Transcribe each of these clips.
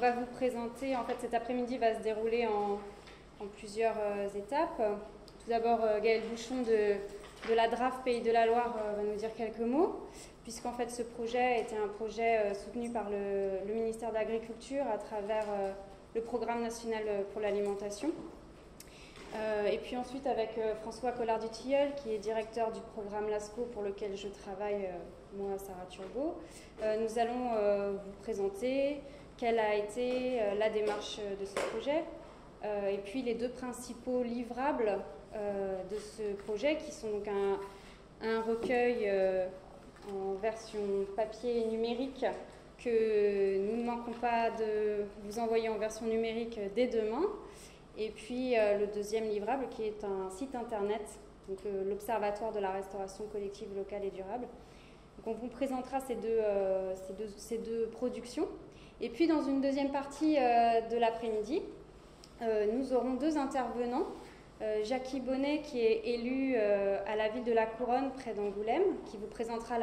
va vous présenter, en fait cet après-midi va se dérouler en plusieurs étapes. Tout d'abord, Gaëlle Bouchon de la DRAF Pays de la Loire va nous dire quelques mots, puisqu'en fait ce projet était un projet soutenu par le ministère de l'Agriculture à travers le Programme national pour l'alimentation. Et puis ensuite avec François Collard-Dutilleul, qui est directeur du programme LASCO pour lequel je travaille, moi, Sarah Turgot, nous allons vous présenter quelle a été la démarche de ce projet, et puis les deux principaux livrables de ce projet, qui sont donc un recueil en version papier et numérique que nous ne manquons pas de vous envoyer en version numérique dès demain. Et puis le deuxième livrable qui est un site internet, donc l'Observatoire de la restauration collective locale et durable. Donc on vous présentera ces deux productions. Et puis dans une deuxième partie de l'après-midi, nous aurons deux intervenants. Jackie Bonnet, qui est élu à la ville de la Couronne près d'Angoulême, qui vous présentera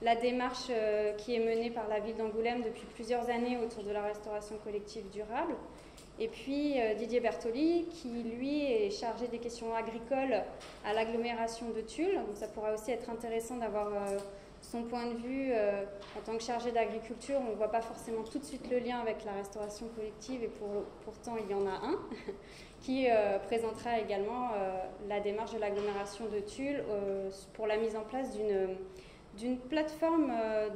la démarche qui est menée par la ville d'Angoulême depuis plusieurs années autour de la restauration collective durable. Et puis Didier Bertoli, qui lui est chargé des questions agricoles à l'agglomération de Tulle. Donc ça pourra aussi être intéressant d'avoir son point de vue en tant que chargé d'agriculture. On ne voit pas forcément tout de suite le lien avec la restauration collective, et pourtant il y en a un, qui présentera également la démarche de l'agglomération de Tulle pour la mise en place d'une plateforme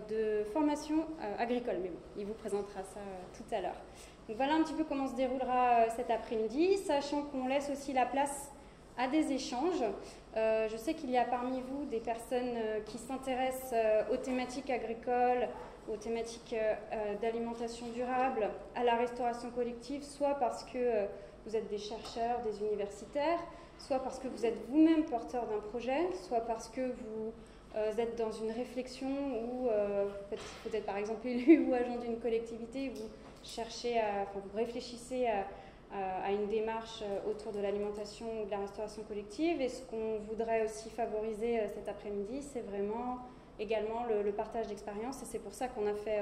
de formation agricole. Mais bon, il vous présentera ça tout à l'heure. Donc voilà un petit peu comment se déroulera cet après-midi, sachant qu'on laisse aussi la place à des échanges. Je sais qu'il y a parmi vous des personnes qui s'intéressent aux thématiques agricoles, aux thématiques d'alimentation durable, à la restauration collective, soit parce que vous êtes des chercheurs, des universitaires, soit parce que vous êtes vous-même porteur d'un projet, soit parce que vous êtes dans une réflexion ou vous êtes par exemple élu ou agent d'une collectivité, vous vous réfléchissez à une démarche autour de l'alimentation ou de la restauration collective. Et ce qu'on voudrait aussi favoriser cet après-midi, c'est vraiment également le partage d'expériences. Et c'est pour ça qu'on a fait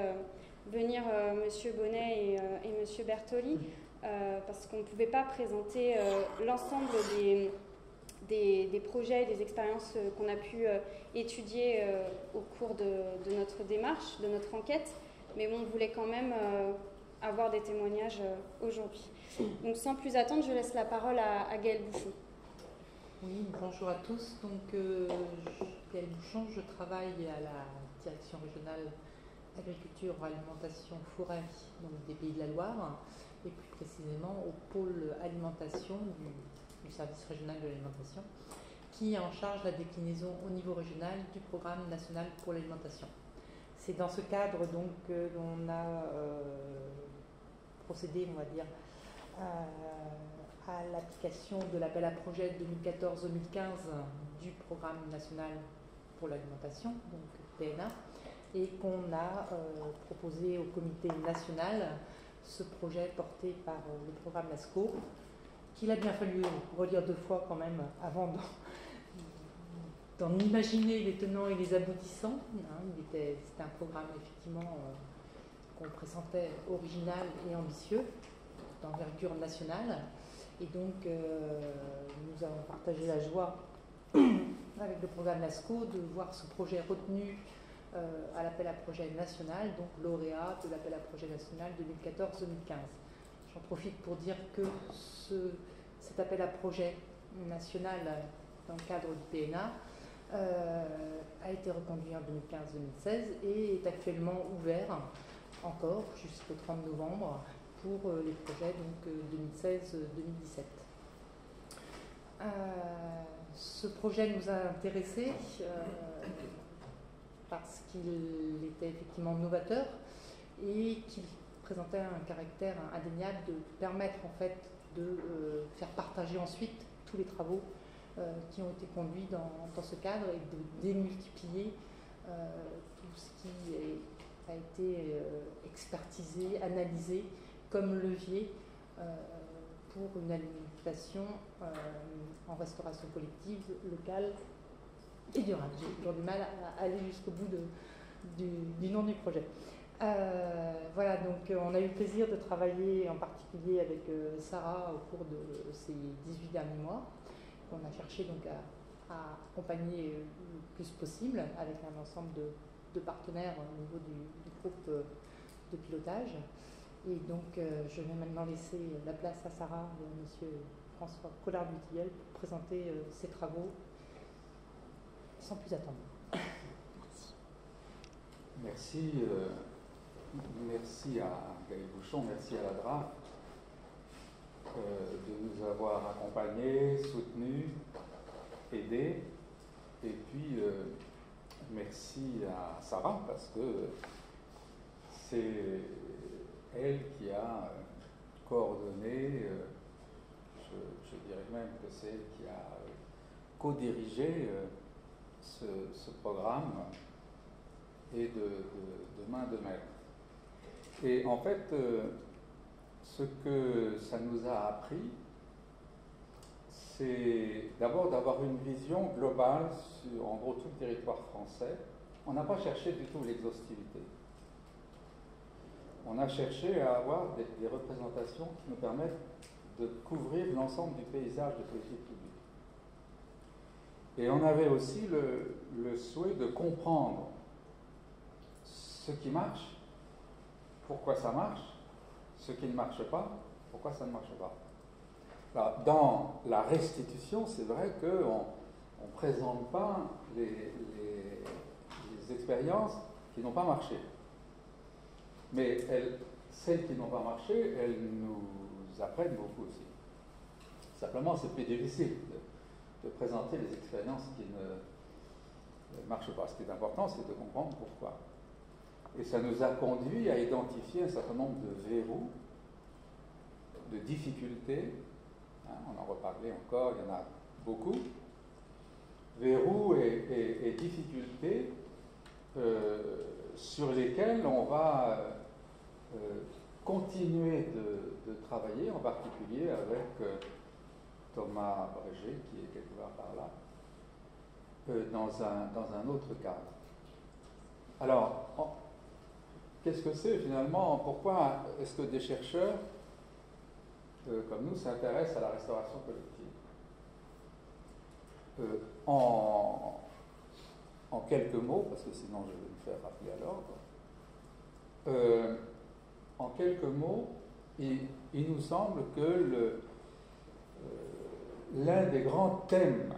venir Monsieur Bonnet et Monsieur Bertoli, parce qu'on ne pouvait pas présenter l'ensemble des projets et des expériences qu'on a pu étudier au cours de notre démarche, de notre enquête. Mais on voulait quand même avoir des témoignages aujourd'hui. Donc sans plus attendre, je laisse la parole à Gaëlle Bouchon. Oui, bonjour à tous. Donc Gaëlle Bouchon, je travaille à la direction régionale agriculture, alimentation, forêt des Pays de la Loire, et plus précisément au pôle alimentation du service régional de l'alimentation, qui est en charge de la déclinaison au niveau régional du programme national pour l'alimentation. C'est dans ce cadre donc qu'on a procédé, on va dire, à l'application de l'appel à projet 2014-2015 du programme national pour l'alimentation, donc PNA, et qu'on a proposé au comité national ce projet porté par le programme LASCO, qu'il a bien fallu relire deux fois quand même avant d'en imaginer les tenants et les aboutissants. C'était un programme effectivement qu'on pressentait original et ambitieux, d'envergure nationale. Et donc nous avons partagé la joie avec le programme LASCO de voir ce projet retenu à l'appel à projet national, donc lauréat de l'appel à projet national 2014-2015. J'en profite pour dire que cet appel à projet national dans le cadre du PNA a été reconduit en 2015-2016 et est actuellement ouvert encore jusqu'au 30 novembre pour les projets 2016-2017. Ce projet nous a intéressés parce qu'il était effectivement novateur et qu'il présentait un caractère indéniable de permettre en fait de faire partager ensuite tous les travaux qui ont été conduits dans ce cadre et de démultiplier tout ce qui a été expertisé, analysé comme levier pour une alimentation en restauration collective, locale et durable. J'ai toujours du mal à aller jusqu'au bout du nom du projet. Voilà, donc on a eu le plaisir de travailler en particulier avec Sarah au cours de ces 18 derniers mois. On a cherché donc à accompagner le plus possible avec un ensemble de partenaires au niveau du groupe de pilotage. Et donc je vais maintenant laisser la place à Sarah et à monsieur François Collard-Butilleul pour présenter ses travaux sans plus attendre. Merci. Merci à Gaël Bouchon, merci à la DRAF de nous avoir accompagnés, soutenus, aidés. Et puis, merci à Sarah parce que c'est elle qui a coordonné, je dirais même que c'est elle qui a co-dirigé ce programme et de main de maître. Et en fait, ce que ça nous a appris, c'est d'abord d'avoir une vision globale sur, en gros, tout le territoire français. On n'a pas cherché du tout l'exhaustivité. On a cherché à avoir des représentations qui nous permettent de couvrir l'ensemble du paysage de politique publique. Et on avait aussi le souhait de comprendre ce qui marche, pourquoi ça marche, ce qui ne marche pas, pourquoi ça ne marche pas. Alors, dans la restitution, c'est vrai qu'on ne présente pas les expériences qui n'ont pas marché. Mais celles qui n'ont pas marché, elles nous apprennent beaucoup aussi. Simplement, c'est plus difficile de présenter les expériences qui ne marchent pas. Ce qui est important, c'est de comprendre pourquoi. Et ça nous a conduit à identifier un certain nombre de verrous, de difficultés. On en reparlait encore, il y en a beaucoup. Verrous et difficultés sur lesquels on va continuer de travailler, en particulier avec Thomas Bréger, qui est quelque part par là, dans un autre cadre. Alors, qu'est-ce que c'est finalement? Pourquoi est-ce que des chercheurs comme nous s'intéressent à la restauration collective? En quelques mots, parce que sinon je vais me faire rappeler à l'ordre, en quelques mots, il nous semble que l'un des grands thèmes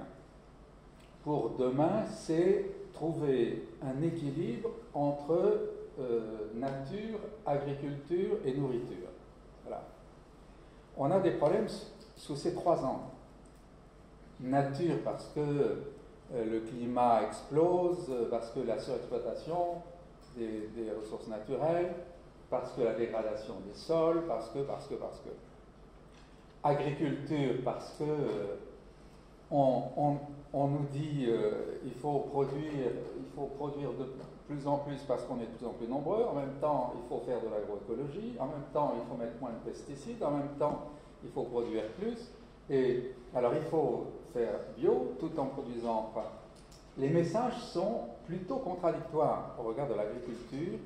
pour demain, c'est trouver un équilibre entre nature, agriculture et nourriture. Voilà. On a des problèmes sous ces trois angles. Nature parce que le climat explose, parce que la surexploitation des ressources naturelles, parce que la dégradation des sols, parce que. Agriculture parce que on nous dit il faut produire de plus en plus parce qu'on est de plus en plus nombreux, en même temps il faut faire de l'agroécologie, en même temps il faut mettre moins de pesticides, en même temps il faut produire plus, et alors il faut faire bio tout en produisant. Enfin, les messages sont plutôt contradictoires au regard de l'agriculture.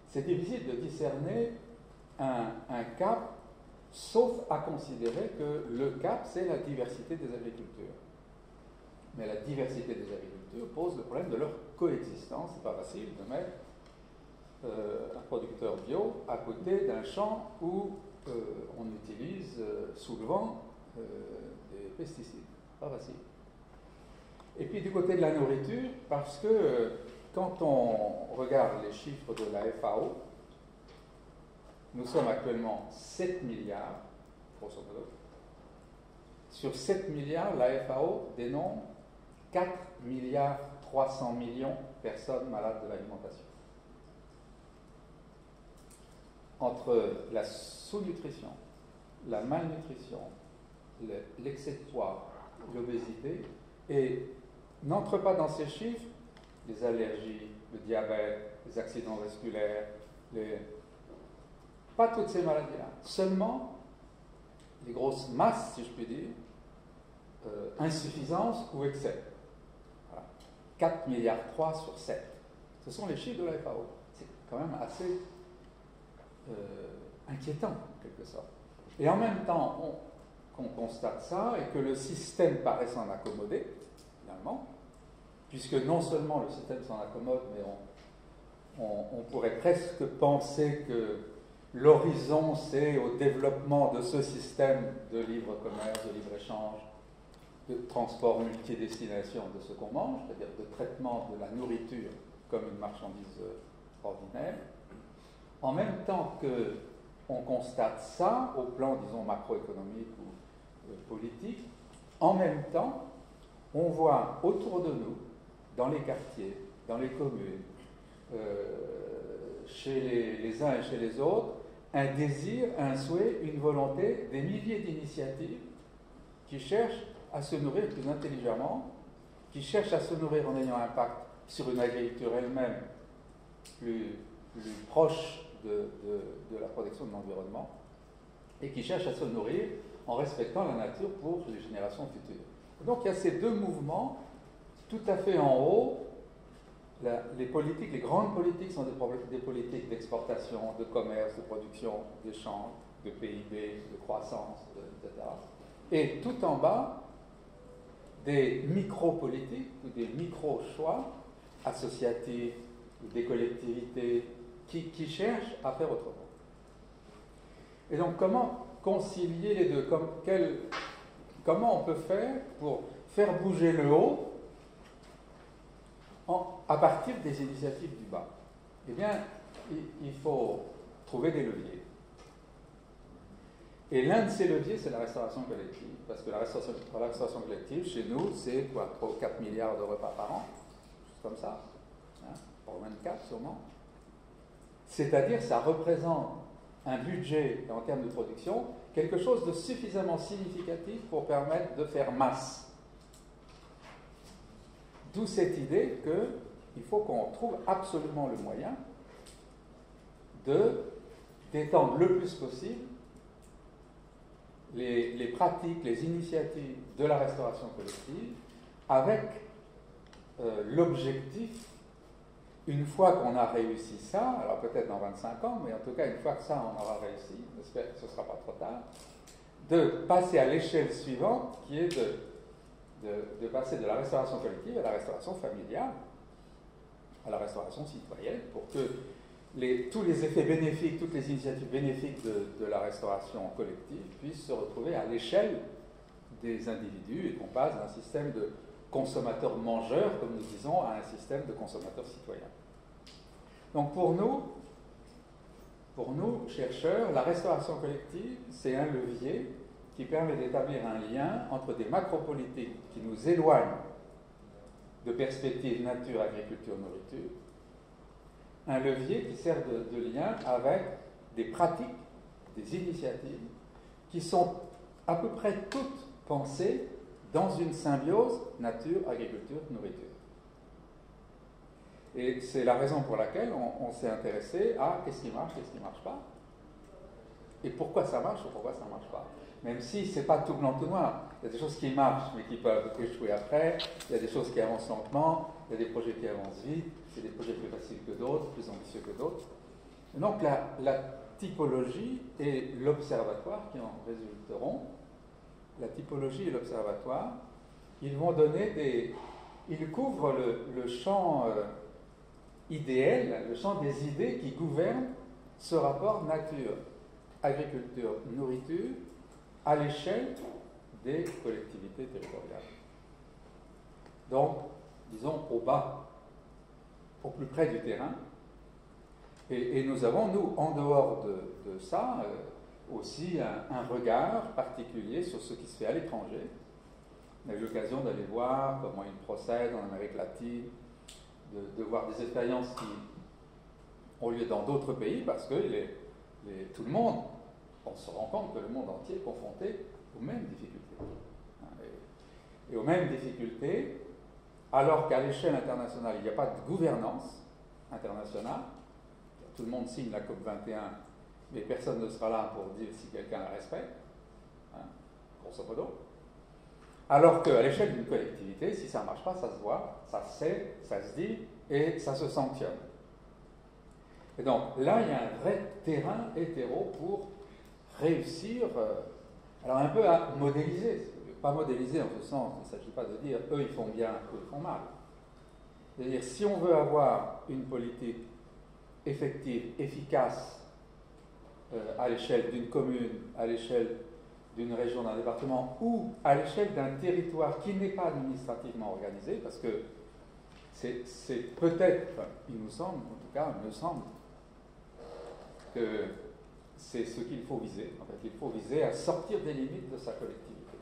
C'est difficile de discerner un cap, sauf à considérer que le cap, c'est la diversité des agricultures. Mais la diversité des agricultures pose le problème de leur coexistence. C'est pas facile de mettre un producteur bio à côté d'un champ où on utilise sous le vent des pesticides. Pas facile. Et puis du côté de la nourriture, parce que quand on regarde les chiffres de la FAO, nous sommes actuellement 7 milliards, grosso modo. Sur 7 milliards, la FAO dénombre 4 milliards 300 millions de personnes malades de l'alimentation. Entre la sous-nutrition, la malnutrition, l'excès de poids, l'obésité, et n'entre pas dans ces chiffres les allergies, le diabète, les accidents vasculaires, pas toutes ces maladies-là, seulement les grosses masses, si je puis dire, insuffisance ou excès. Voilà. 4 milliards 3 sur 7. Ce sont les chiffres de la FAO. C'est quand même assez inquiétant, en quelque sorte. Et en même temps qu'on constate ça et que le système paraît s'en accommoder, finalement, puisque non seulement le système s'en accommode, mais on pourrait presque penser que l'horizon, c'est au développement de ce système de libre-commerce, de libre-échange, de transport multidestination de ce qu'on mange, c'est-à-dire de traitement de la nourriture comme une marchandise ordinaire. En même temps qu'on constate ça au plan, disons, macroéconomique ou politique, en même temps, on voit autour de nous, dans les quartiers, dans les communes, chez les uns et chez les autres, un désir, un souhait, une volonté, des milliers d'initiatives qui cherchent à se nourrir plus intelligemment, qui cherchent à se nourrir en ayant un impact sur une agriculture elle-même plus proche de la protection de l'environnement, et qui cherchent à se nourrir en respectant la nature pour les générations futures. Donc il y a ces deux mouvements tout à fait en haut. Les politiques, les grandes politiques sont des politiques d'exportation, de commerce, de production, d'échange, de PIB, de croissance, etc. Et tout en bas, des micro-politiques ou des micro-choix associatifs ou des collectivités qui cherchent à faire autrement. Et donc, comment concilier les deux? Comment on peut faire pour faire bouger le haut à partir des initiatives du bas? Eh bien, il faut trouver des leviers. Et l'un de ces leviers, c'est la restauration collective. Parce que la restauration collective, chez nous, c'est quoi, 3 ou 4 milliards de repas par an, comme ça, hein, pour 24 sûrement. C'est-à-dire, ça représente un budget en termes de production, quelque chose de suffisamment significatif pour permettre de faire masse. D'où cette idée qu'il faut qu'on trouve absolument le moyen d'étendre le plus possible les pratiques, les initiatives de la restauration collective avec l'objectif, une fois qu'on a réussi ça, alors peut-être dans 25 ans, mais en tout cas une fois que ça on aura réussi, j'espère que ce ne sera pas trop tard, de passer à l'échelle suivante qui est de passer de la restauration collective à la restauration familiale, à la restauration citoyenne, pour que tous les effets bénéfiques, toutes les initiatives bénéfiques de la restauration collective puissent se retrouver à l'échelle des individus et qu'on passe d'un système de consommateurs-mangeurs, comme nous disons, à un système de consommateurs-citoyens. Donc pour nous, chercheurs, la restauration collective, c'est un levier qui permet d'établir un lien entre des macropolitiques qui nous éloignent de perspectives nature, agriculture, nourriture, un levier qui sert de lien avec des pratiques, des initiatives qui sont à peu près toutes pensées dans une symbiose nature, agriculture, nourriture. Et c'est la raison pour laquelle on s'est intéressé à qu'est-ce qui marche pas, et pourquoi ça marche ou pourquoi ça ne marche pas. Même si ce n'est pas tout blanc, tout noir. Il y a des choses qui marchent mais qui peuvent échouer après, il y a des choses qui avancent lentement, il y a des projets qui avancent vite, il y a des projets plus faciles que d'autres, plus ambitieux que d'autres. Donc la typologie et l'observatoire qui en résulteront, la typologie et l'observatoire, ils vont donner ils couvrent le champ idéal, le champ des idées qui gouvernent ce rapport nature, agriculture, nourriture à l'échelle des collectivités territoriales. Donc, disons au bas, au plus près du terrain. Et nous avons, nous, en dehors de ça, aussi un regard particulier sur ce qui se fait à l'étranger. On a eu l'occasion d'aller voir comment ils procèdent en Amérique latine, de voir des expériences qui ont lieu dans d'autres pays, parce que tout le monde, on se rend compte que le monde entier est confronté aux mêmes difficultés. Et aux mêmes difficultés, alors qu'à l'échelle internationale, il n'y a pas de gouvernance internationale. Tout le monde signe la COP 21, mais personne ne sera là pour dire si quelqu'un la respecte, grosso modo. Alors qu'à l'échelle d'une collectivité, si ça ne marche pas, ça se voit, ça se sait, ça se dit, et ça se sanctionne. Et donc là, il y a un vrai terrain hétéro pour réussir, alors un peu à modéliser, pas modéliser en ce sens, il ne s'agit pas de dire eux ils font bien, eux ils font mal. C'est-à-dire si on veut avoir une politique effective, efficace, à l'échelle d'une commune, à l'échelle d'une région, d'un département, ou à l'échelle d'un territoire qui n'est pas administrativement organisé, parce que c'est peut-être, il nous semble, en tout cas, il me semble, que c'est ce qu'il faut viser. En fait, il faut viser à sortir des limites de sa collectivité.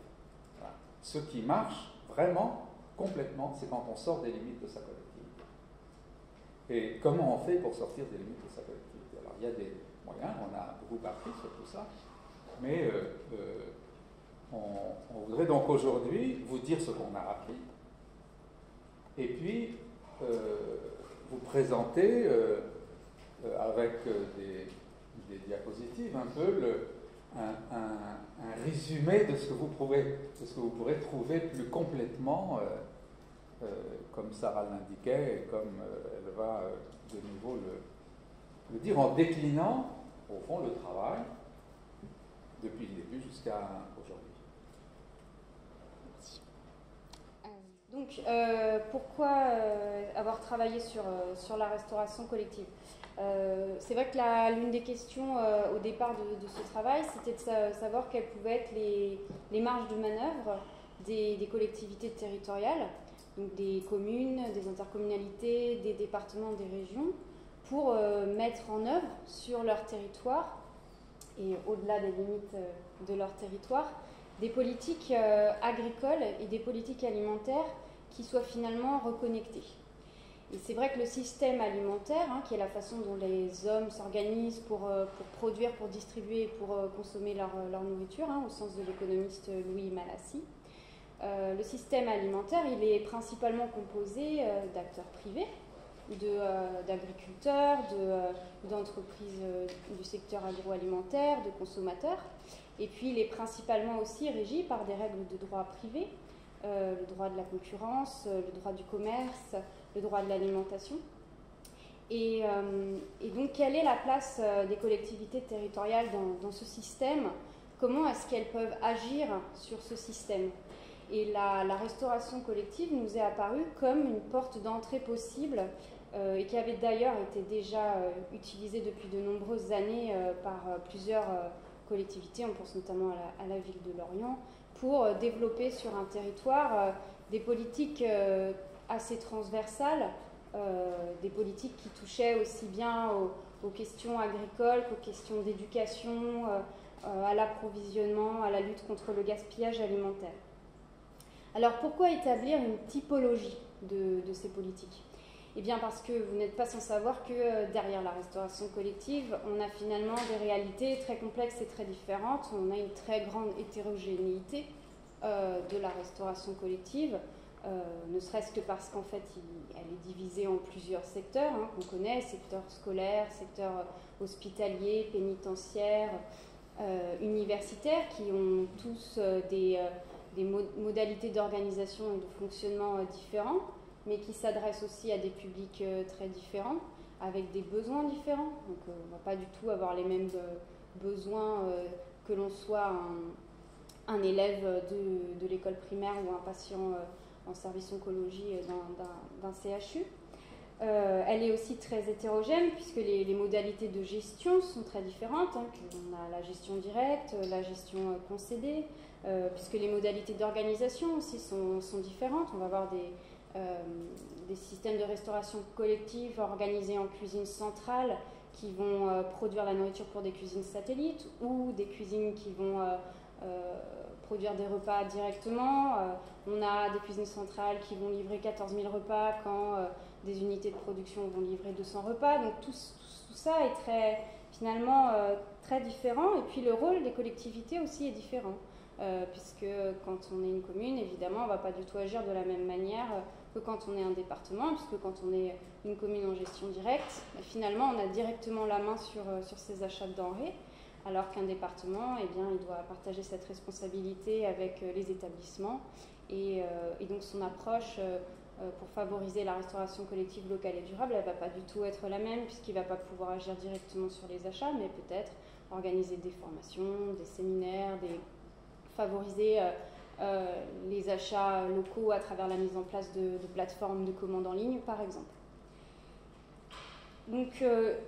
Voilà. Ce qui marche vraiment, complètement, c'est quand on sort des limites de sa collectivité. Et comment on fait pour sortir des limites de sa collectivité? Alors, il y a des moyens, on a beaucoup appris sur tout ça, mais on voudrait donc aujourd'hui vous dire ce qu'on a appris, et puis vous présenter avec des diapositives un peu un résumé de ce que vous pourrez trouver plus complètement, comme Sarah l'indiquait, et comme elle va de nouveau le dire, en déclinant au fond le travail depuis le début jusqu'à aujourd'hui. Donc, pourquoi avoir travaillé sur la restauration collective? C'est vrai que l'une des questions au départ de ce travail, c'était de savoir quelles pouvaient être les marges de manœuvre des collectivités territoriales, donc des communes, des intercommunalités, des départements, des régions, pour mettre en œuvre sur leur territoire et au-delà des limites de leur territoire, des politiques agricoles et des politiques alimentaires qui soient finalement reconnectées. Et c'est vrai que le système alimentaire, qui est la façon dont les hommes s'organisent pour produire, pour distribuer et pour consommer leur nourriture, au sens de l'économiste Louis Malassis, le système alimentaire, il est principalement composé d'acteurs privés, d'agriculteurs, d'entreprises du secteur agroalimentaire, de consommateurs. Et puis il est principalement aussi régi par des règles de droit privé, le droit de la concurrence, le droit du commerce, le droit de l'alimentation. Et donc quelle est la place des collectivités territoriales dans ce système? Comment est-ce qu'elles peuvent agir sur ce système? Et la restauration collective nous est apparue comme une porte d'entrée possible et qui avait d'ailleurs été déjà utilisée depuis de nombreuses années par plusieurs collectivités, on pense notamment à la ville de Lorient, pour développer sur un territoire des politiques assez transversales, des politiques qui touchaient aussi bien aux questions agricoles qu'aux questions d'éducation, à l'approvisionnement, à la lutte contre le gaspillage alimentaire. Alors pourquoi établir une typologie de ces politiques? Eh bien parce que vous n'êtes pas sans savoir que derrière la restauration collective, on a finalement des réalités très complexes et très différentes. On a une très grande hétérogénéité de la restauration collective, ne serait-ce que parce qu'en fait, elle est divisée en plusieurs secteurs qu'on connaît, secteur scolaire, secteur hospitalier, pénitentiaire, universitaire, qui ont tous des modalités d'organisation et de fonctionnement différents, mais qui s'adressent aussi à des publics très différents, avec des besoins différents. Donc on ne va pas du tout avoir les mêmes besoins que l'on soit un élève de l'école primaire ou un patient en service oncologie d'un CHU. Elle est aussi très hétérogène puisque les modalités de gestion sont très différentes. On a la gestion directe, la gestion concédée, puisque les modalités d'organisation aussi sont différentes. On va avoir des systèmes de restauration collective organisés en cuisine centrale qui vont produire la nourriture pour des cuisines satellites ou des cuisines qui vont produire des repas directement. On a des cuisines centrales qui vont livrer 14 000 repas quand des unités de production vont livrer 200 repas. Donc tout ça est finalement très différent. Et puis le rôle des collectivités aussi est différent. Puisque quand on est une commune, évidemment, on ne va pas du tout agir de la même manière que quand on est un département, puisque quand on est une commune en gestion directe, finalement, on a directement la main sur ses achats de denrées, alors qu'un département, eh bien, il doit partager cette responsabilité avec les établissements, et donc son approche pour favoriser la restauration collective locale et durable, elle ne va pas du tout être la même, puisqu'il ne va pas pouvoir agir directement sur les achats, mais peut-être organiser des formations, des séminaires, favoriser les achats locaux à travers la mise en place de plateformes de commande en ligne, par exemple. Donc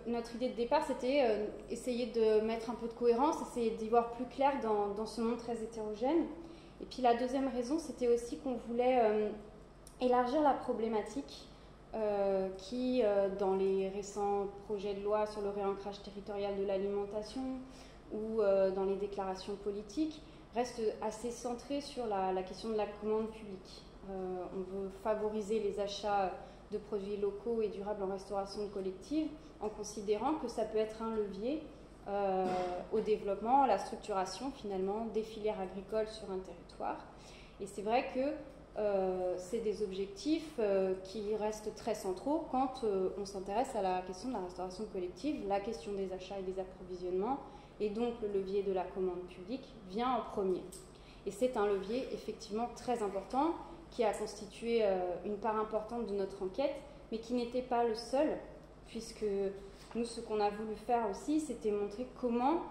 notre idée de départ, c'était essayer de mettre un peu de cohérence, essayer d'y voir plus clair dans ce monde très hétérogène. Et puis la deuxième raison, c'était aussi qu'on voulait élargir la problématique qui, dans les récents projets de loi sur le réancrage territorial de l'alimentation ou dans les déclarations politiques, reste assez centrée sur la question de la commande publique. On veut favoriser les achats de produits locaux et durables en restauration collective, en considérant que ça peut être un levier au développement, à la structuration finalement des filières agricoles sur un territoire. Et c'est vrai que c'est des objectifs qui restent très centraux quand on s'intéresse à la question de la restauration collective, la question des achats et des approvisionnements, et donc le levier de la commande publique vient en premier. Et c'est un levier effectivement très important qui a constitué une part importante de notre enquête, mais qui n'était pas le seul, puisque nous, ce qu'on a voulu faire aussi, c'était montrer comment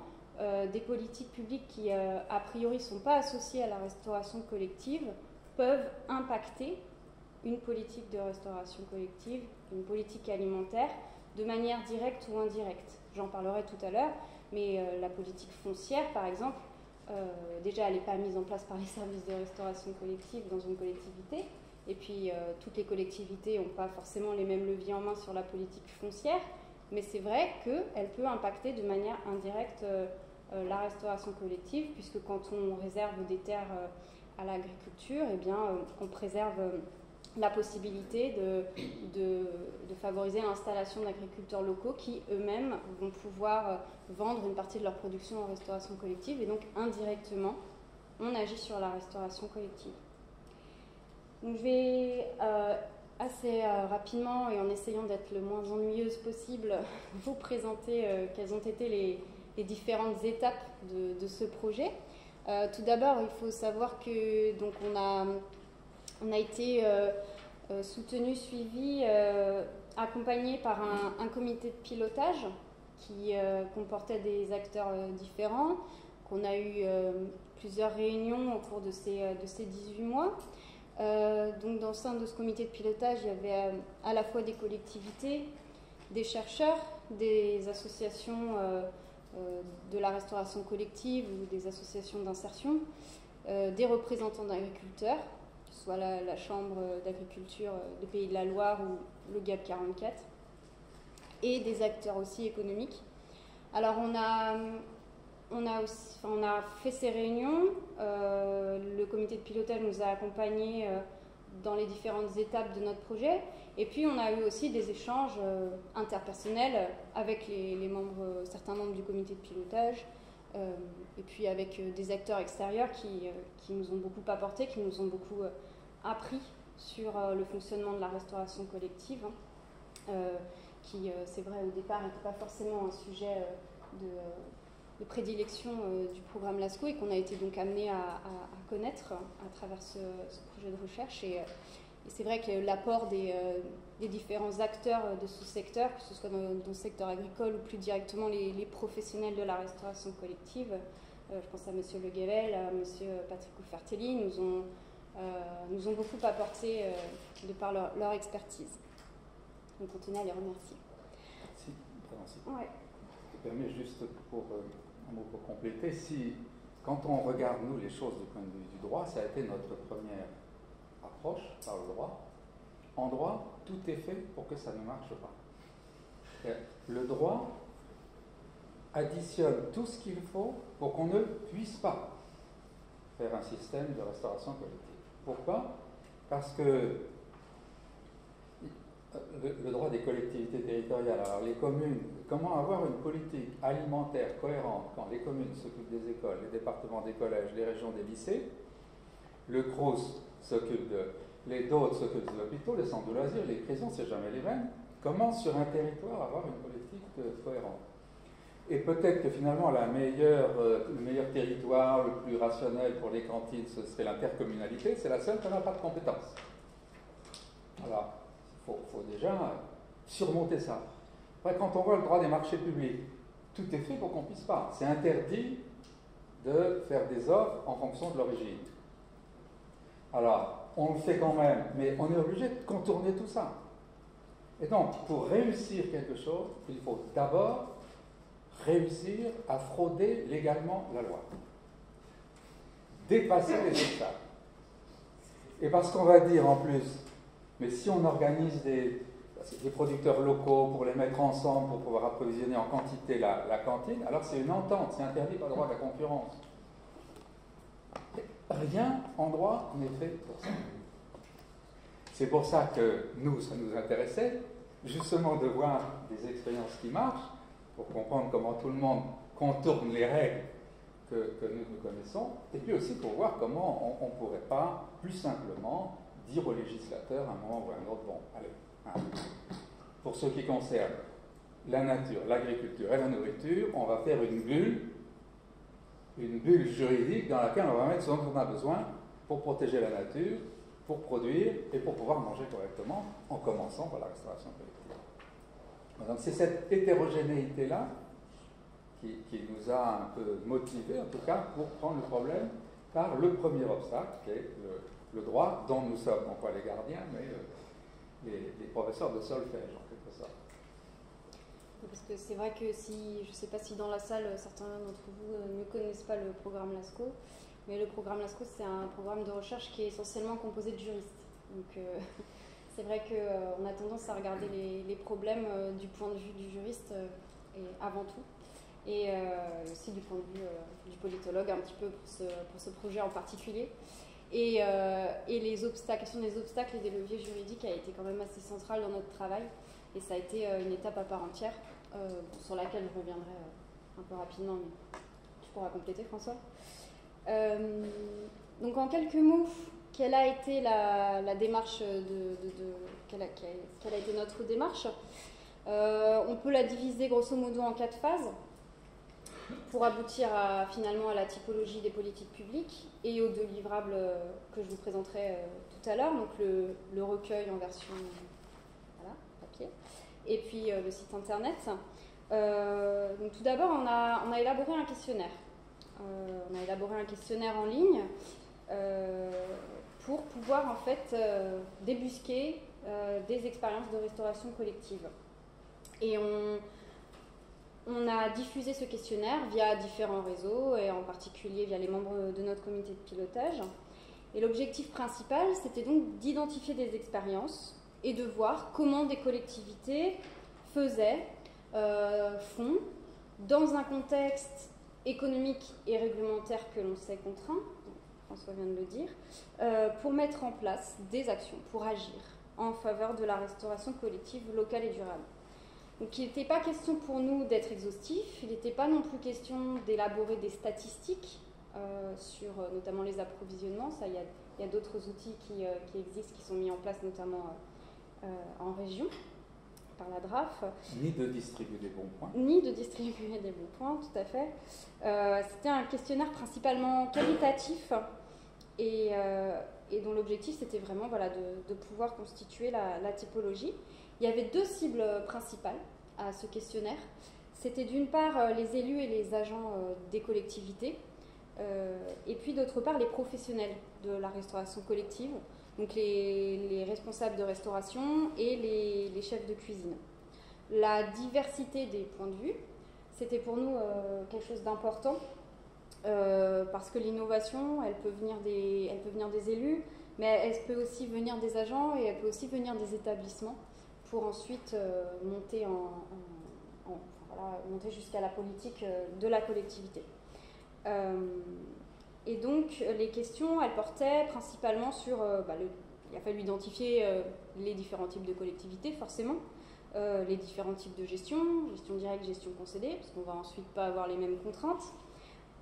des politiques publiques qui, a priori, ne sont pas associées à la restauration collective, peuvent impacter une politique de restauration collective, une politique alimentaire, de manière directe ou indirecte. J'en parlerai tout à l'heure, mais la politique foncière, par exemple, déjà, elle n'est pas mise en place par les services de restauration collective dans une collectivité. Et puis, toutes les collectivités n'ont pas forcément les mêmes leviers en main sur la politique foncière. Mais c'est vrai qu'elle peut impacter de manière indirecte la restauration collective, puisque quand on réserve des terres à l'agriculture, eh bien, on préserve la possibilité de favoriser l'installation d'agriculteurs locaux qui eux-mêmes vont pouvoir vendre une partie de leur production en restauration collective, et donc indirectement on agit sur la restauration collective. Donc je vais assez rapidement et en essayant d'être le moins ennuyeuse possible vous présenter quelles ont été les différentes étapes de ce projet. Tout d'abord, il faut savoir que donc on a été soutenu, suivi, accompagné par un comité de pilotage qui comportait des acteurs différents, qu'on a eu plusieurs réunions au cours de ces 18 mois. Donc dans le sein de ce comité de pilotage, il y avait à la fois des collectivités, des chercheurs, des associations de la restauration collective ou des associations d'insertion, des représentants d'agriculteurs, que ce soit la Chambre d'agriculture des Pays de la Loire ou le GAP 44, et des acteurs aussi économiques. Alors on a fait ces réunions, le comité de pilotage nous a accompagnés dans les différentes étapes de notre projet, et puis on a eu aussi des échanges interpersonnels avec certains membres du comité de pilotage, et puis avec des acteurs extérieurs qui nous ont beaucoup apporté, qui nous ont beaucoup appris sur le fonctionnement de la restauration collective, qui, c'est vrai, au départ n'était pas forcément un sujet de prédilection du programme LASCO, et qu'on a été donc amené à connaître à travers ce projet de recherche. Et c'est vrai que l'apport des différents acteurs de ce secteur, que ce soit dans le secteur agricole ou plus directement les professionnels de la restauration collective, je pense à M. Le Guével, à M. Patrick Oufertelli, nous ont beaucoup apporté de par leur expertise. Donc on tenait à les remercier. Merci. Ouais. Je permets juste pour compléter, quand on regarde, nous, les choses du point de vue du droit, ça a été notre première approche par le droit. En droit, tout est fait pour que ça ne marche pas. Le droit additionne tout ce qu'il faut pour qu'on ne puisse pas faire un système de restauration collective. Pourquoi ? Parce que le droit des collectivités territoriales, alors les communes, comment avoir une politique alimentaire cohérente quand les communes s'occupent des écoles, les départements des collèges, les régions des lycées, le CROUS s'occupe d'autres s'occupent des hôpitaux, les centres de loisirs, les prisons, c'est jamais les mêmes. Comment sur un territoire avoir une politique cohérente ? Et peut-être que finalement le meilleur territoire, le plus rationnel pour les cantines, ce serait l'intercommunalité, c'est la seule qui n'a pas de compétences. Alors, il faut déjà surmonter ça. Après, quand on voit le droit des marchés publics, tout est fait pour qu'on ne puisse pas. C'est interdit de faire des offres en fonction de l'origine. Alors, on le fait quand même, mais on est obligé de contourner tout ça. Et donc, pour réussir quelque chose, il faut d'abord réussir à frauder légalement la loi. Dépasser les obstacles. Et parce qu'on va dire en plus, mais si on organise des producteurs locaux pour les mettre ensemble pour pouvoir approvisionner en quantité la cantine, alors c'est une entente, c'est interdit par le droit de la concurrence. Rien en droit n'est fait pour ça. C'est pour ça que nous, ça nous intéressait, justement de voir des expériences qui marchent, pour comprendre comment tout le monde contourne les règles que nous connaissons, et puis aussi pour voir comment on ne pourrait pas plus simplement dire aux législateurs à un moment ou à un autre, bon, allez, hein, pour ce qui concerne la nature, l'agriculture et la nourriture, on va faire une bulle juridique dans laquelle on va mettre ce dont on a besoin pour protéger la nature, pour produire et pour pouvoir manger correctement, en commençant par la restauration collective. Donc c'est cette hétérogénéité-là qui nous a un peu motivés, en tout cas, pour prendre le problème par le premier obstacle, qui est le droit dont nous sommes, non pas les gardiens, mais les professeurs de solfège, en quelque sorte. Parce que c'est vrai que si, je ne sais pas si dans la salle, certains d'entre vous ne connaissent pas le programme LASCO, mais le programme LASCO, c'est un programme de recherche qui est essentiellement composé de juristes. Donc c'est vrai qu'on a tendance à regarder les problèmes du point de vue du juriste et avant tout, et aussi du point de vue du politologue un petit peu pour ce projet en particulier. Et les obstacles, la question des obstacles et des leviers juridiques a été quand même assez centrale dans notre travail, et ça a été une étape à part entière sur laquelle je reviendrai un peu rapidement, mais tu pourras compléter, François. Donc en quelques mots, quelle a été la démarche quelle a été notre démarche? On peut la diviser grosso modo en 4 phases pour aboutir finalement à la typologie des politiques publiques et aux 2 livrables que je vous présenterai tout à l'heure, donc le recueil en version papier et puis le site internet. Donc tout d'abord, on a élaboré un questionnaire. On a élaboré un questionnaire en ligne pour pouvoir en fait débusquer des expériences de restauration collective. Et on a diffusé ce questionnaire via différents réseaux, et en particulier via les membres de notre comité de pilotage. Et l'objectif principal, c'était donc d'identifier des expériences et de voir comment des collectivités font, dans un contexte économique et réglementaire que l'on sait contraint, François vient de le dire, pour mettre en place des actions, pour agir en faveur de la restauration collective locale et durable. Donc il n'était pas question pour nous d'être exhaustif, il n'était pas non plus question d'élaborer des statistiques sur notamment les approvisionnements. Ça, il y a d'autres outils qui existent, qui sont mis en place notamment en région, par la DRAF. Ni de distribuer des bons points. Ni de distribuer des bons points, tout à fait. C'était un questionnaire principalement qualitatif et dont l'objectif c'était vraiment de pouvoir constituer la typologie. Il y avait 2 cibles principales à ce questionnaire. C'était d'une part les élus et les agents des collectivités, et puis d'autre part les professionnels de la restauration collective, donc les responsables de restauration et les chefs de cuisine. La diversité des points de vue, c'était pour nous quelque chose d'important, parce que l'innovation, elle peut venir des élus, mais elle peut aussi venir des agents et elle peut aussi venir des établissements pour ensuite monter, monter jusqu'à la politique de la collectivité. Et donc, les questions, elles portaient principalement sur... il a fallu identifier les différents types de collectivités, forcément, les différents types de gestion directe, gestion concédée, parce qu'on ne va ensuite pas avoir les mêmes contraintes.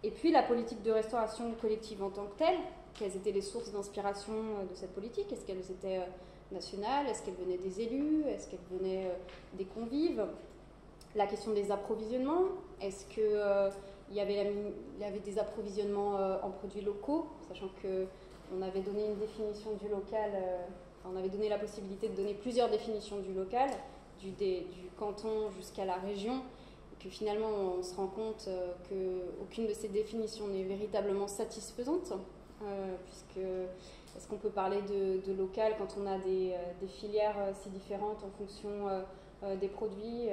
Et puis, la politique de restauration collective en tant que telle, quelles étaient les sources d'inspiration de cette politique? Est-ce qu'elles étaient nationales? Est-ce qu'elles venaient des élus? Est-ce qu'elles venaient des convives? La question des approvisionnements, est-ce que... il y avait des approvisionnements en produits locaux, sachant qu'on avait donné une définition du local on avait donné la possibilité de donner plusieurs définitions du local, du canton jusqu'à la région, et que finalement on se rend compte qu'aucune de ces définitions n'est véritablement satisfaisante, puisque est-ce qu'on peut parler de local quand on a des filières si différentes en fonction des produits,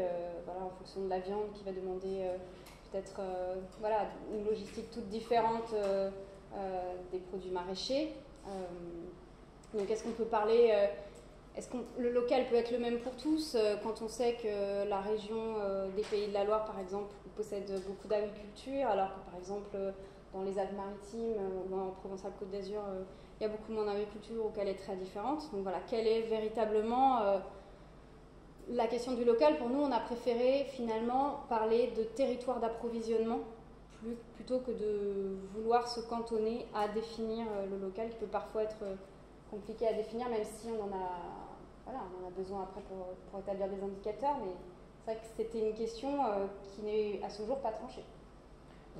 voilà, en fonction de la viande qui va demander peut-être voilà, une logistique toute différente des produits maraîchers. Donc est-ce qu'on peut parler, le local peut être le même pour tous quand on sait que la région des Pays de la Loire, par exemple, possède beaucoup d'agriculture, alors que par exemple dans les Alpes-Maritimes ou en Provence-Alpes-Côte d'Azur, il y a beaucoup moins d'agriculture ou qu'elle est très différente. Donc voilà, quelle est véritablement la question du local? Pour nous, on a préféré finalement parler de territoire d'approvisionnement plutôt que de vouloir se cantonner à définir le local, qui peut parfois être compliqué à définir, même si on en a besoin après pour établir des indicateurs, mais c'est vrai que c'était une question qui n'est à ce jour pas tranchée.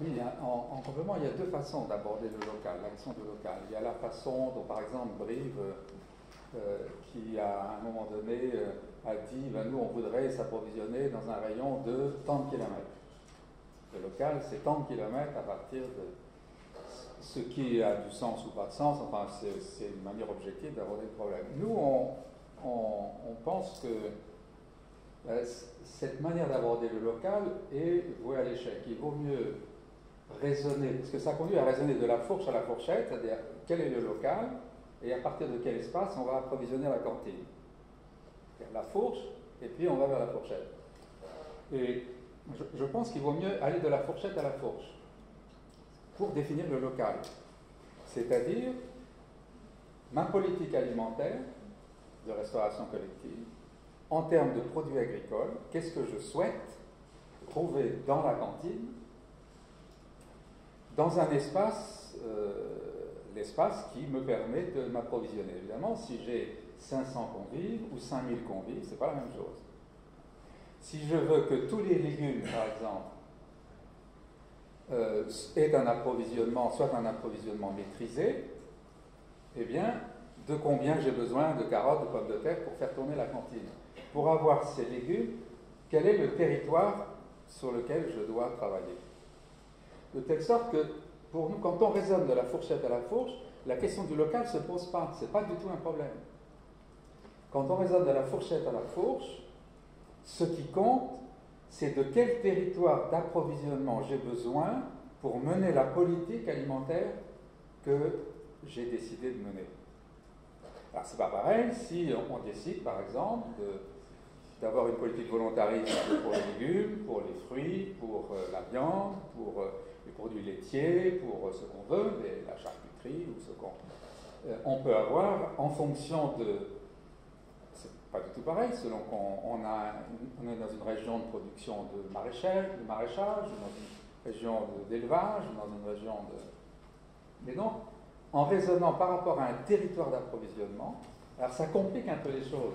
Oui, en complément, il y a deux façons d'aborder le local, l'action du local. Il y a la façon dont, par exemple, Brive, qui à un moment donné a dit nous on voudrait s'approvisionner dans un rayon de tant de kilomètres. Le local, c'est tant de kilomètres à partir de ce qui a du sens ou pas de sens, enfin c'est une manière objective d'aborder le problème. Nous, on pense que cette manière d'aborder le local est vouée à l'échec. Il vaut mieux raisonner, parce que ça conduit à raisonner de la fourche à la fourchette, c'est-à-dire quel est le local et à partir de quel espace on va approvisionner la cantine. La fourche, et puis on va vers la fourchette. Et je pense qu'il vaut mieux aller de la fourchette à la fourche pour définir le local. C'est-à-dire, ma politique alimentaire de restauration collective, en termes de produits agricoles, qu'est-ce que je souhaite trouver dans la cantine, dans un espace, l'espace qui me permet de m'approvisionner. Évidemment, si j'ai 500 convives ou 5000 convives, ce n'est pas la même chose. Si je veux que tous les légumes, par exemple, aient un approvisionnement, soit un approvisionnement maîtrisé, eh bien, de combien j'ai besoin de carottes, de pommes de terre pour faire tourner la cantine? Pour avoir ces légumes, quel est le territoire sur lequel je dois travailler? De telle sorte que, pour nous, quand on raisonne de la fourchette à la fourche, la question du local ne se pose pas, ce n'est pas du tout un problème. Quand on raisonne de la fourchette à la fourche, ce qui compte, c'est de quel territoire d'approvisionnement j'ai besoin pour mener la politique alimentaire que j'ai décidé de mener. Alors, c'est pas pareil si on décide, par exemple, d'avoir une politique volontariste pour les légumes, pour les fruits, pour la viande, pour les produits laitiers, pour ce qu'on veut, la charcuterie ou ce qu'on peut avoir en fonction de... C'est pas du tout pareil, selon qu'on est dans une région de production de maraîchage, dans une région d'élevage, dans une région de... Mais donc, en raisonnant par rapport à un territoire d'approvisionnement, alors ça complique un peu les choses,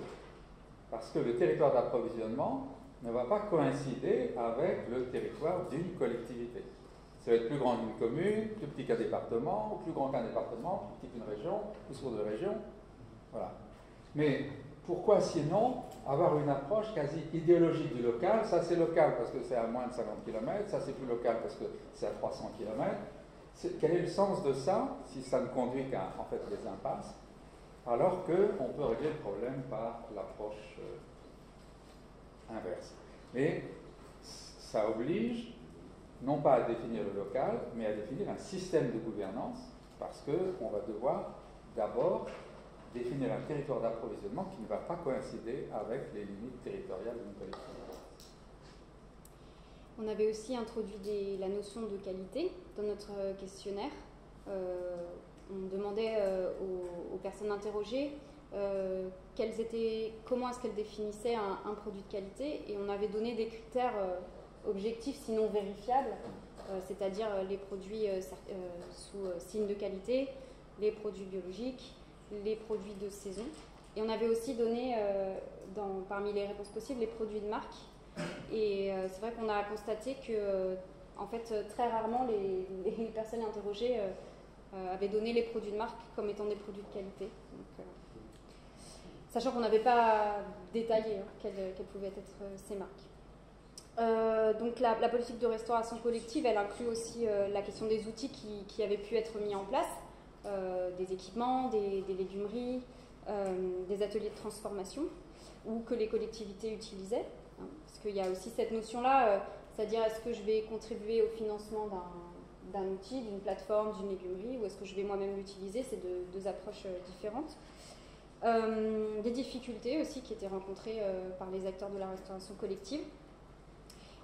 parce que le territoire d'approvisionnement ne va pas coïncider avec le territoire d'une collectivité. Ça va être plus grand qu'une commune, plus petit qu'un département, ou plus grand qu'un département, plus petit qu'une région, plus gros de région. Voilà. Mais pourquoi sinon avoir une approche quasi idéologique du local? Ça c'est local parce que c'est à moins de 50 km, ça c'est plus local parce que c'est à 300 km. Quel est le sens de ça, si ça ne conduit qu'à en fait des impasses, alors qu'on peut régler le problème par l'approche inverse. Mais ça oblige non pas à définir le local, mais à définir un système de gouvernance, parce qu'on va devoir d'abord définir un territoire d'approvisionnement qui ne va pas coïncider avec les limites territoriales d'une collectivité. On avait aussi introduit la notion de qualité dans notre questionnaire. On demandait aux personnes interrogées comment est-ce qu'elles définissaient un produit de qualité, et on avait donné des critères objectifs sinon vérifiables, c'est-à-dire les produits sous signe de qualité, les produits biologiques, les produits de saison. Et on avait aussi donné, parmi les réponses possibles, les produits de marque. Et c'est vrai qu'on a constaté que, en fait, très rarement, les personnes interrogées avaient donné les produits de marque comme étant des produits de qualité. Donc, sachant qu'on n'avait pas détaillé quelles pouvaient être ces marques. Donc la politique de restauration collective, elle inclut aussi la question des outils qui avaient pu être mis en place, des équipements, des légumeries, des ateliers de transformation, ou que les collectivités utilisaient. Parce qu'il y a aussi cette notion-là, c'est-à-dire est-ce que je vais contribuer au financement d'un outil, d'une plateforme, d'une légumerie, ou est-ce que je vais moi-même l'utiliser? C'est deux approches différentes. Des difficultés aussi qui étaient rencontrées par les acteurs de la restauration collective.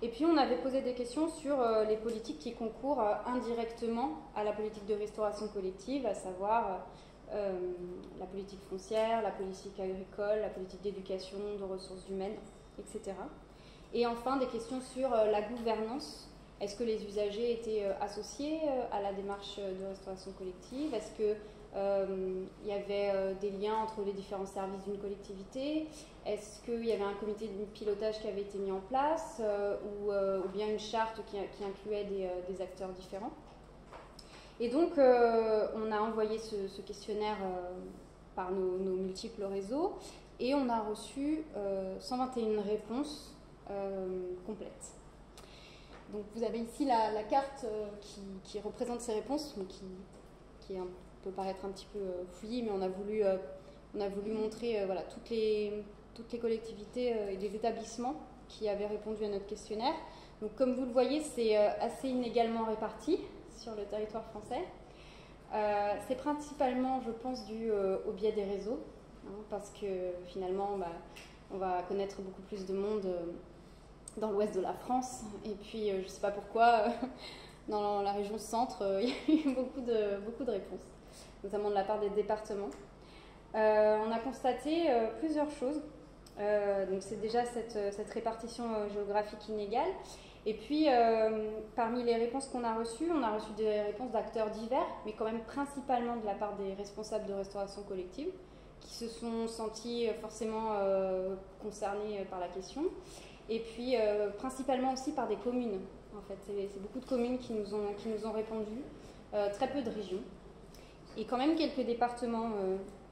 Et puis on avait posé des questions sur les politiques qui concourent indirectement à la politique de restauration collective, à savoir la politique foncière, la politique agricole, la politique d'éducation, de ressources humaines, etc. Et enfin des questions sur la gouvernance. Est-ce que les usagers étaient associés à la démarche de restauration collective? Est-ce que il y avait des liens entre les différents services d'une collectivité? Est-ce qu'il y avait un comité de pilotage qui avait été mis en place ou bien une charte qui incluait des acteurs différents? Et donc, on a envoyé ce questionnaire par nos multiples réseaux et on a reçu 121 réponses complètes. Donc, vous avez ici la carte qui représente ces réponses, mais qui peut paraître un petit peu fouillis, mais on a voulu montrer voilà, toutes les collectivités et les établissements qui avaient répondu à notre questionnaire. Donc comme vous le voyez, c'est assez inégalement réparti sur le territoire français. C'est principalement, je pense, dû au biais des réseaux, parce que finalement, on va connaître beaucoup plus de monde dans l'ouest de la France, et puis je ne sais pas pourquoi, dans la région centre, il y a eu beaucoup de réponses, notamment de la part des départements. On a constaté plusieurs choses. Donc c'est déjà cette répartition géographique inégale. Et puis, parmi les réponses qu'on a reçues, on a reçu des réponses d'acteurs divers, mais quand même principalement de la part des responsables de restauration collective, qui se sont sentis forcément concernés par la question. Et puis, principalement aussi par des communes. En fait, c'est beaucoup de communes qui nous ont répondu, très peu de régions. Et quand même quelques départements,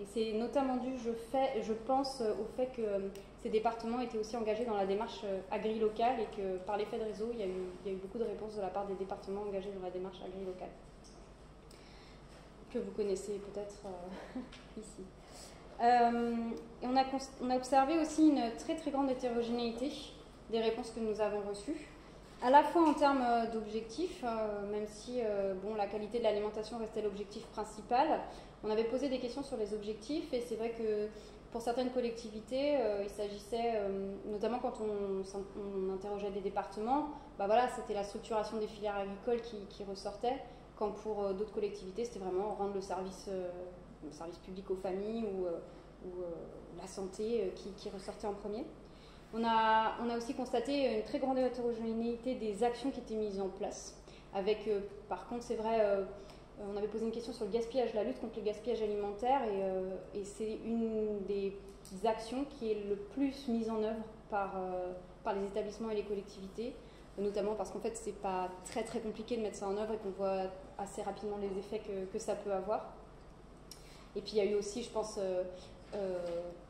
et c'est notamment dû, je pense, au fait que ces départements étaient aussi engagés dans la démarche agri-locale et que par l'effet de réseau, il y a eu beaucoup de réponses de la part des départements engagés dans la démarche agri-locale, que vous connaissez peut-être ici. Et on a observé aussi une très très grande hétérogénéité des réponses que nous avons reçues, à la fois en termes d'objectifs, même si la qualité de l'alimentation restait l'objectif principal. On avait posé des questions sur les objectifs et c'est vrai que pour certaines collectivités, il s'agissait, notamment quand on interrogeait des départements, c'était la structuration des filières agricoles qui ressortait, quand pour d'autres collectivités, c'était vraiment rendre le service public aux familles ou la santé qui ressortait en premier. On a aussi constaté une très grande hétérogénéité des actions qui étaient mises en place. Avec, par contre, c'est vrai, on avait posé une question sur le gaspillage, la lutte contre le gaspillage alimentaire, et c'est une des actions qui est le plus mise en œuvre par les établissements et les collectivités, notamment parce qu'en fait, c'est pas très très compliqué de mettre ça en œuvre et qu'on voit assez rapidement les effets que ça peut avoir. Et puis il y a eu aussi, je pense,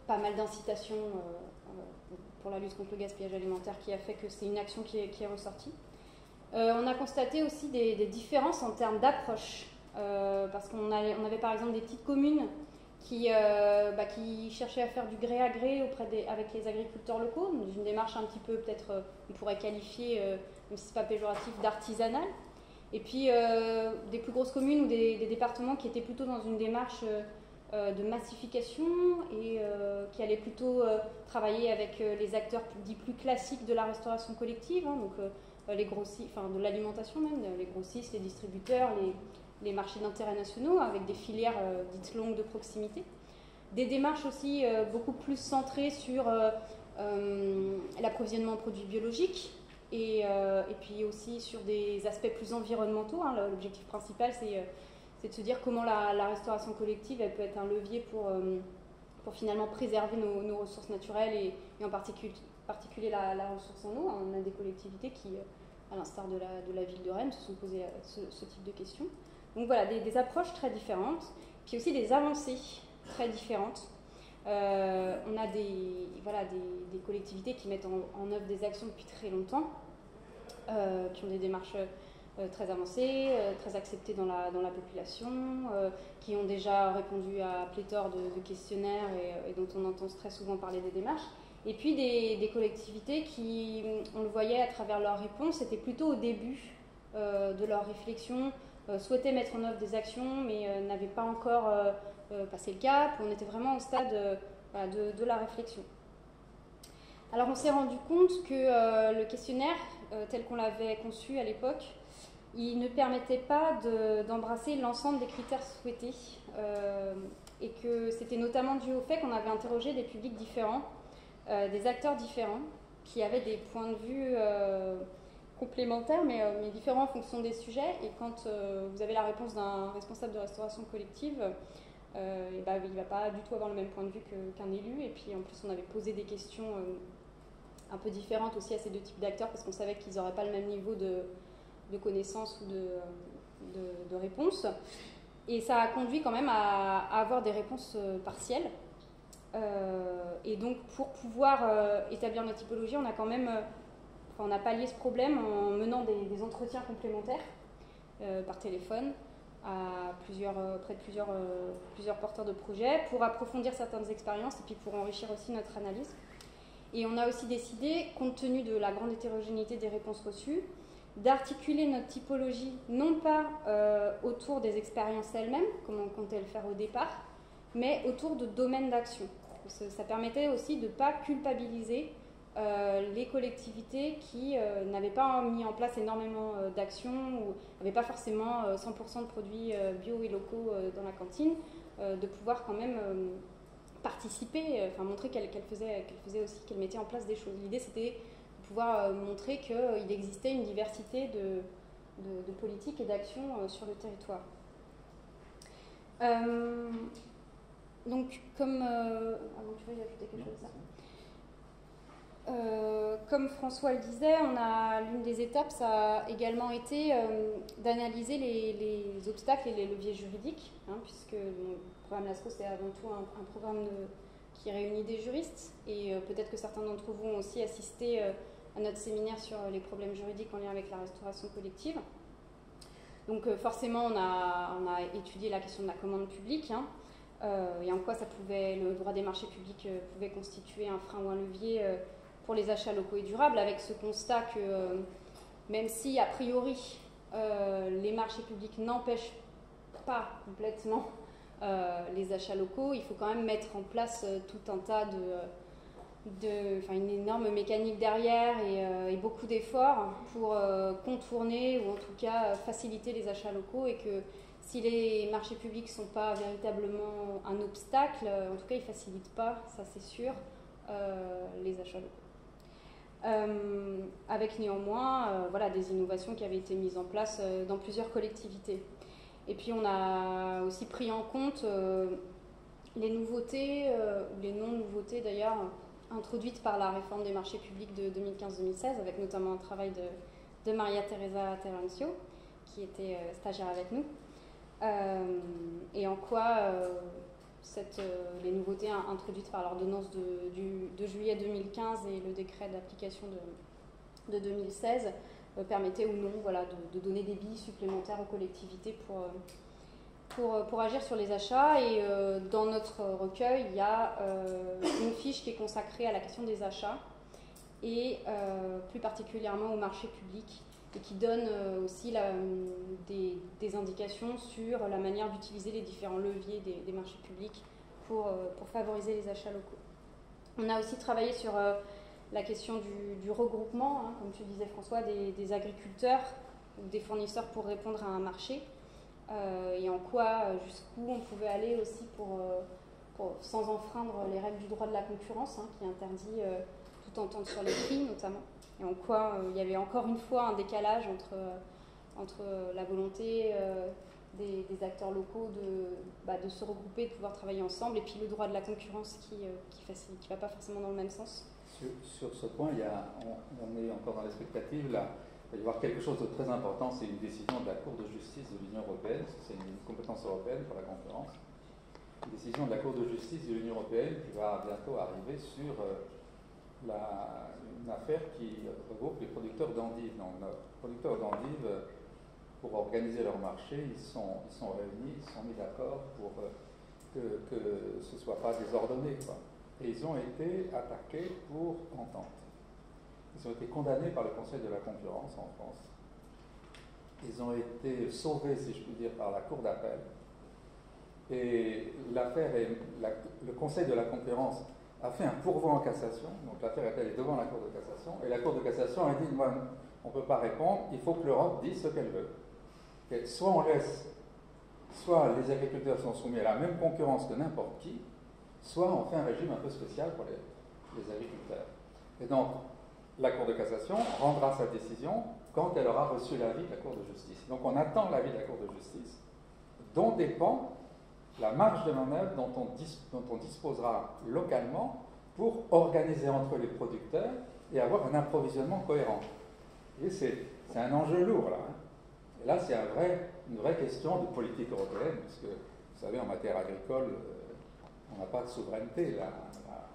pas mal d'incitations pour la lutte contre le gaspillage alimentaire qui a fait que c'est une action qui est ressortie. On a constaté aussi des différences en termes d'approche, parce qu'on avait par exemple des petites communes qui cherchaient à faire du gré à gré avec les agriculteurs locaux, dans une démarche un petit peu peut-être, on pourrait qualifier, même si ce n'est pas péjoratif, d'artisanale. Et puis des plus grosses communes ou des départements qui étaient plutôt dans une démarche de massification et qui allait plutôt travailler avec les acteurs dits plus classiques de la restauration collective, donc les grossistes, enfin de l'alimentation même, les grossistes, les distributeurs, les marchés d'intérêt nationaux avec des filières dites longues de proximité. Des démarches aussi beaucoup plus centrées sur l'approvisionnement en produits biologiques et puis aussi sur des aspects plus environnementaux. L'objectif principal, c'est de se dire comment la restauration collective elle peut être un levier pour finalement préserver nos ressources naturelles et en particulier la ressource en eau. On a des collectivités qui, à l'instar de la ville de Rennes, se sont posées ce type de questions. Donc voilà, des approches très différentes, puis aussi des avancées très différentes. On a des collectivités qui mettent en œuvre des actions depuis très longtemps, qui ont des démarches très avancées, très acceptées dans la population, qui ont déjà répondu à pléthore de questionnaires et dont on entend très souvent parler des démarches. Et puis des collectivités qui, on le voyait à travers leurs réponses, étaient plutôt au début de leur réflexion, souhaitaient mettre en œuvre des actions, mais n'avaient pas encore passé le cap. On était vraiment au stade de la réflexion. Alors on s'est rendu compte que le questionnaire, tel qu'on l'avait conçu à l'époque, il ne permettait pas d'embrasser l'ensemble des critères souhaités, et que c'était notamment dû au fait qu'on avait interrogé des publics différents, des acteurs différents, qui avaient des points de vue complémentaires, mais différents en fonction des sujets. Et quand vous avez la réponse d'un responsable de restauration collective, il ne va pas du tout avoir le même point de vue qu'un élu. Et puis en plus, on avait posé des questions un peu différentes aussi à ces deux types d'acteurs, parce qu'on savait qu'ils n'auraient pas le même niveau de connaissances ou de réponses. Et ça a conduit quand même à avoir des réponses partielles. Et donc pour pouvoir établir notre typologie, on a quand même on a pallié ce problème en menant des entretiens complémentaires par téléphone auprès de plusieurs porteurs de projets pour approfondir certaines expériences et puis pour enrichir aussi notre analyse. Et on a aussi décidé, compte tenu de la grande hétérogénéité des réponses reçues, d'articuler notre typologie non pas autour des expériences elles-mêmes, comme on comptait le faire au départ, mais autour de domaines d'action. Ça permettait aussi de ne pas culpabiliser les collectivités qui n'avaient pas mis en place énormément d'actions ou n'avaient pas forcément 100% de produits bio et locaux dans la cantine, de pouvoir quand même participer, montrer qu'elle faisait aussi, qu'elle mettait en place des choses. L'idée, c'était de pouvoir montrer qu'il existait une diversité de politiques et d'actions sur le territoire. Donc, comme... tu veux ajouter quelque chose là ? Comme François le disait, l'une des étapes, ça a également été d'analyser les obstacles et les leviers juridiques, puisque le programme LASCO, c'est avant tout un programme qui réunit des juristes, et peut-être que certains d'entre vous ont aussi assisté à notre séminaire sur les problèmes juridiques en lien avec la restauration collective. Donc forcément, on a étudié la question de la commande publique, et en quoi le droit des marchés publics pouvait constituer un frein ou un levier pour les achats locaux et durables, avec ce constat que même si a priori les marchés publics n'empêchent pas complètement les achats locaux, il faut quand même mettre en place tout un tas une énorme mécanique derrière et beaucoup d'efforts pour contourner ou en tout cas faciliter les achats locaux, et que si les marchés publics ne sont pas véritablement un obstacle, en tout cas ils ne facilitent pas, ça c'est sûr, les achats locaux. Avec néanmoins des innovations qui avaient été mises en place dans plusieurs collectivités. Et puis on a aussi pris en compte les nouveautés, ou les non-nouveautés d'ailleurs, introduites par la réforme des marchés publics de 2015-2016, avec notamment un travail de Maria Teresa Terencio, qui était stagiaire avec nous, et en quoi les nouveautés introduites par l'ordonnance de juillet 2015 et le décret d'application de 2016 permettaient ou non de donner des billes supplémentaires aux collectivités pour agir sur les achats. Et dans notre recueil, il y a une fiche qui est consacrée à la question des achats et plus particulièrement au marché public, et qui donne aussi des indications sur la manière d'utiliser les différents leviers des marchés publics pour favoriser les achats locaux. On a aussi travaillé sur la question du regroupement, comme tu disais François, des agriculteurs ou des fournisseurs pour répondre à un marché, et en quoi, jusqu'où on pouvait aller aussi sans enfreindre les règles du droit de la concurrence, qui interdit toute entente sur les prix notamment. Et en quoi il y avait encore une fois un décalage entre la volonté des acteurs locaux de se regrouper, de pouvoir travailler ensemble, et puis le droit de la concurrence qui ne va pas forcément dans le même sens. Sur ce point, on est encore dans l'expectative. Là, il va y avoir quelque chose de très important, c'est une décision de la Cour de justice de l'Union européenne, c'est une compétence européenne pour la concurrence, décision de la Cour de justice de l'Union européenne qui va bientôt arriver sur une affaire qui regroupe les producteurs d'endives. Donc, les producteurs d'endives, pour organiser leur marché, ils sont réunis, ils se sont mis d'accord pour que ce ne soit pas désordonné, quoi. Et ils ont été attaqués pour entente. Ils ont été condamnés par le Conseil de la concurrence en France. Ils ont été sauvés, si je puis dire, par la Cour d'appel. Et l'affaire le Conseil de la concurrence a fait un pourvoi en cassation. Donc l'affaire est allée devant la Cour de cassation. Et la Cour de cassation a dit, moi, on ne peut pas répondre, il faut que l'Europe dise ce qu'elle veut. Et soit on laisse, soit les agriculteurs sont soumis à la même concurrence que n'importe qui, soit on fait un régime un peu spécial pour les agriculteurs. Et donc, la Cour de cassation rendra sa décision quand elle aura reçu l'avis de la Cour de justice. Donc on attend l'avis de la Cour de justice, dont dépend la marge de manœuvre dont on disposera localement pour organiser entre les producteurs et avoir un approvisionnement cohérent. Et c'est un enjeu lourd, là. Hein. Et là, c'est une vraie question de politique européenne, parce que, vous savez, en matière agricole, on n'a pas de souveraineté, là.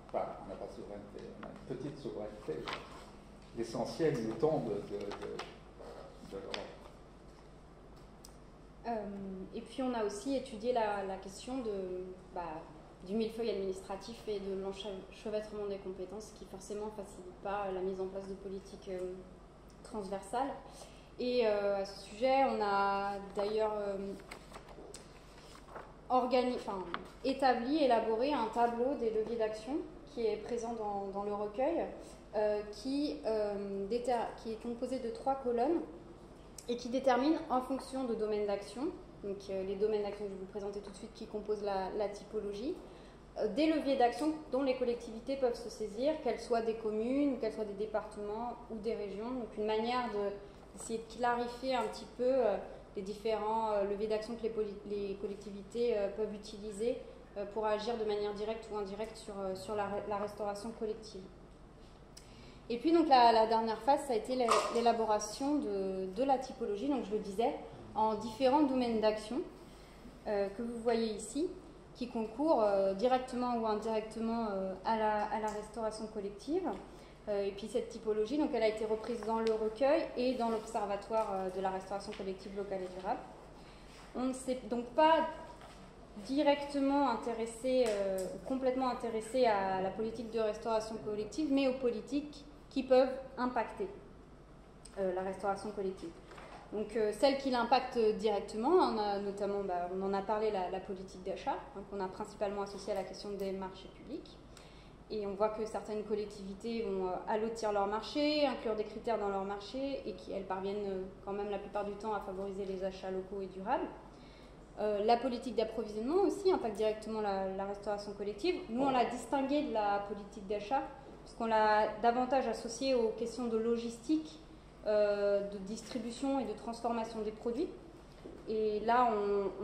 Enfin, on n'a pas de souveraineté, on a une petite souveraineté. L'essentiel nous tombe de l'Europe. Et puis on a aussi étudié la question du millefeuille administratif et de l'enchevêtrement des compétences qui forcément ne facilite pas la mise en place de politiques transversales. Et à ce sujet, on a d'ailleurs élaboré un tableau des leviers d'action qui est présent dans le recueil, qui est composé de 3 colonnes et qui détermine en fonction de domaines d'action, donc les domaines d'action que je vais vous présenter tout de suite qui composent la typologie, des leviers d'action dont les collectivités peuvent se saisir, qu'elles soient des communes, qu'elles soient des départements ou des régions. Donc une manière d'essayer de clarifier un petit peu les différents leviers d'action que les collectivités peuvent utiliser pour agir de manière directe ou indirecte sur la restauration collective. Et puis donc la dernière phase, ça a été l'élaboration de la typologie, donc je le disais, en différents domaines d'action que vous voyez ici, qui concourent directement ou indirectement à la restauration collective. Et puis cette typologie, donc elle a été reprise dans le recueil et dans l'Observatoire de la restauration collective locale et durable. On ne s'est donc pas directement intéressé, complètement intéressé à la politique de restauration collective, mais aux politiques qui peuvent impacter la restauration collective. Donc celle qui l'impacte directement, on a notamment, on en a parlé, la politique d'achat, qu'on a principalement associée à la question des marchés publics. Et on voit que certaines collectivités vont allotir leur marché, inclure des critères dans leur marché, et qu'elles parviennent quand même la plupart du temps à favoriser les achats locaux et durables. La politique d'approvisionnement aussi impacte directement la restauration collective. Nous, on l'a distingué de la politique d'achat, parce qu'on l'a davantage associée aux questions de logistique, de distribution et de transformation des produits. Et là,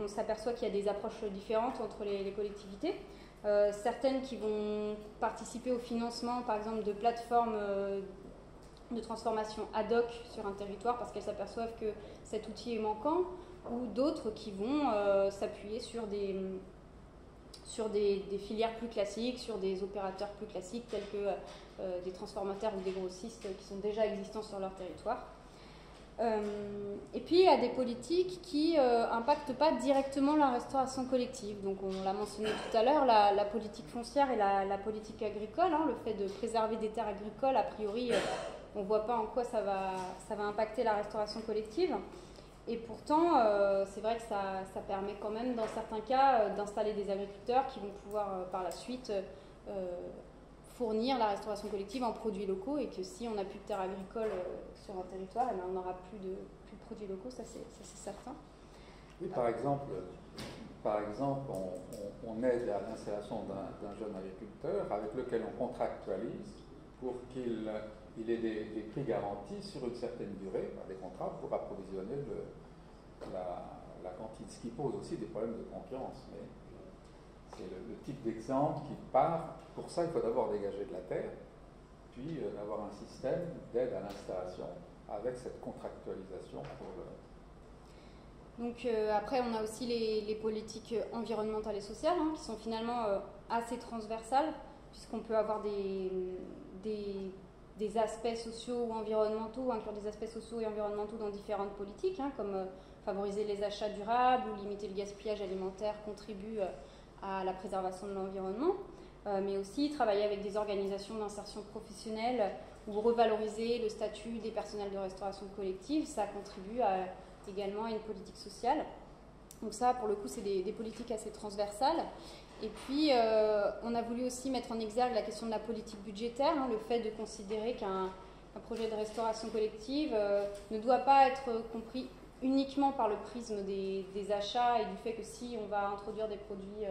on s'aperçoit qu'il y a des approches différentes entre les collectivités. Certaines qui vont participer au financement, par exemple, de plateformes de transformation ad hoc sur un territoire parce qu'elles s'aperçoivent que cet outil est manquant, ou d'autres qui vont s'appuyer sur des filières plus classiques, sur des opérateurs plus classiques tels que des transformateurs ou des grossistes qui sont déjà existants sur leur territoire. Et puis il y a des politiques qui impactent pas directement la restauration collective. Donc on l'a mentionné tout à l'heure, la politique foncière et la politique agricole, le fait de préserver des terres agricoles, a priori on ne voit pas en quoi ça va impacter la restauration collective. Et pourtant, c'est vrai que ça permet quand même, dans certains cas, d'installer des agriculteurs qui vont pouvoir par la suite fournir la restauration collective en produits locaux, et que si on n'a plus de terres agricoles sur un territoire, eh bien, on n'aura plus de produits locaux, ça c'est certain. Oui, par exemple, on aide à l'installation d'un jeune agriculteur avec lequel on contractualise pour qu'il ait des prix garantis sur une certaine durée, par des contrats, pour approvisionner la quantité, ce qui pose aussi des problèmes de concurrence. Mais c'est le type d'exemple qui part. Pour ça, il faut d'abord dégager de la terre, puis avoir un système d'aide à l'installation avec cette contractualisation pour le... Donc après, on a aussi les politiques environnementales et sociales, hein, qui sont finalement assez transversales, puisqu'on peut avoir des aspects sociaux ou environnementaux, inclure des aspects sociaux et environnementaux dans différentes politiques, hein, comme favoriser les achats durables ou limiter le gaspillage alimentaire contribue à la préservation de l'environnement, mais aussi travailler avec des organisations d'insertion professionnelle ou revaloriser le statut des personnels de restauration collective, ça contribue également à une politique sociale. Donc ça, pour le coup, c'est des politiques assez transversales. Et puis, on a voulu aussi mettre en exergue la question de la politique budgétaire, hein, le fait de considérer qu'un projet de restauration collective ne doit pas être compris uniquement par le prisme des achats et du fait que si on va introduire des produits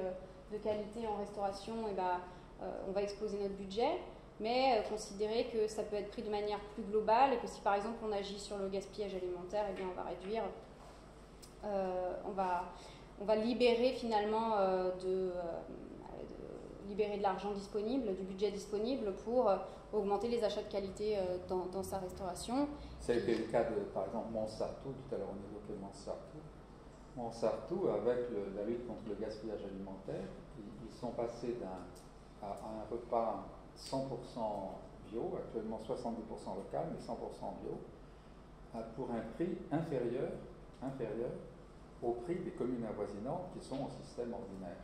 de qualité en restauration, et on va exploser notre budget, mais considérer que ça peut être pris de manière plus globale et que si par exemple on agit sur le gaspillage alimentaire, eh bien on va réduire, on va libérer finalement libérer de l'argent disponible, du budget disponible pour augmenter les achats de qualité dans sa restauration. Ça a été le cas de, par exemple, Montsartou, tout à l'heure on évoquait Montsartou. Montsartou, avec la lutte contre le gaspillage alimentaire, ils sont passés à un repas 100% bio, actuellement 70% local, mais 100% bio, pour un prix inférieur au prix des communes avoisinantes qui sont en système ordinaire.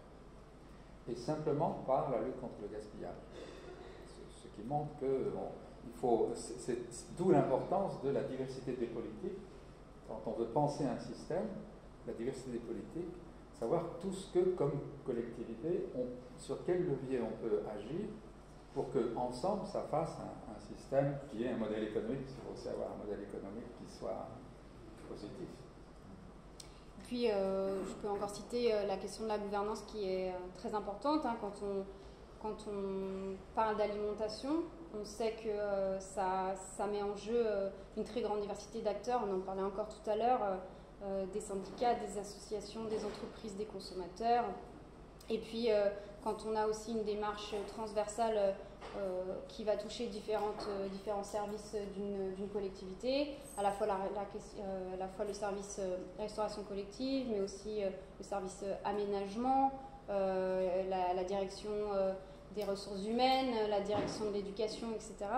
Et simplement par la lutte contre le gaspillage. Ce qui montre que c'est d'où l'importance de la diversité des politiques. Quand on veut penser un système, la diversité des politiques, savoir tout ce que, comme collectivité, sur quel levier on peut agir pour qu'ensemble, ça fasse un système qui ait un modèle économique. Il faut aussi avoir un modèle économique qui soit positif. Puis, je peux encore citer la question de la gouvernance qui est très importante. Hein, quand on parle d'alimentation, on sait que ça met en jeu une très grande diversité d'acteurs. On en parlait encore tout à l'heure, des syndicats, des associations, des entreprises, des consommateurs. Et puis, quand on a aussi une démarche transversale qui va toucher différents services d'une collectivité, à la fois le service restauration collective, mais aussi le service aménagement, la direction des ressources humaines, la direction de l'éducation, etc.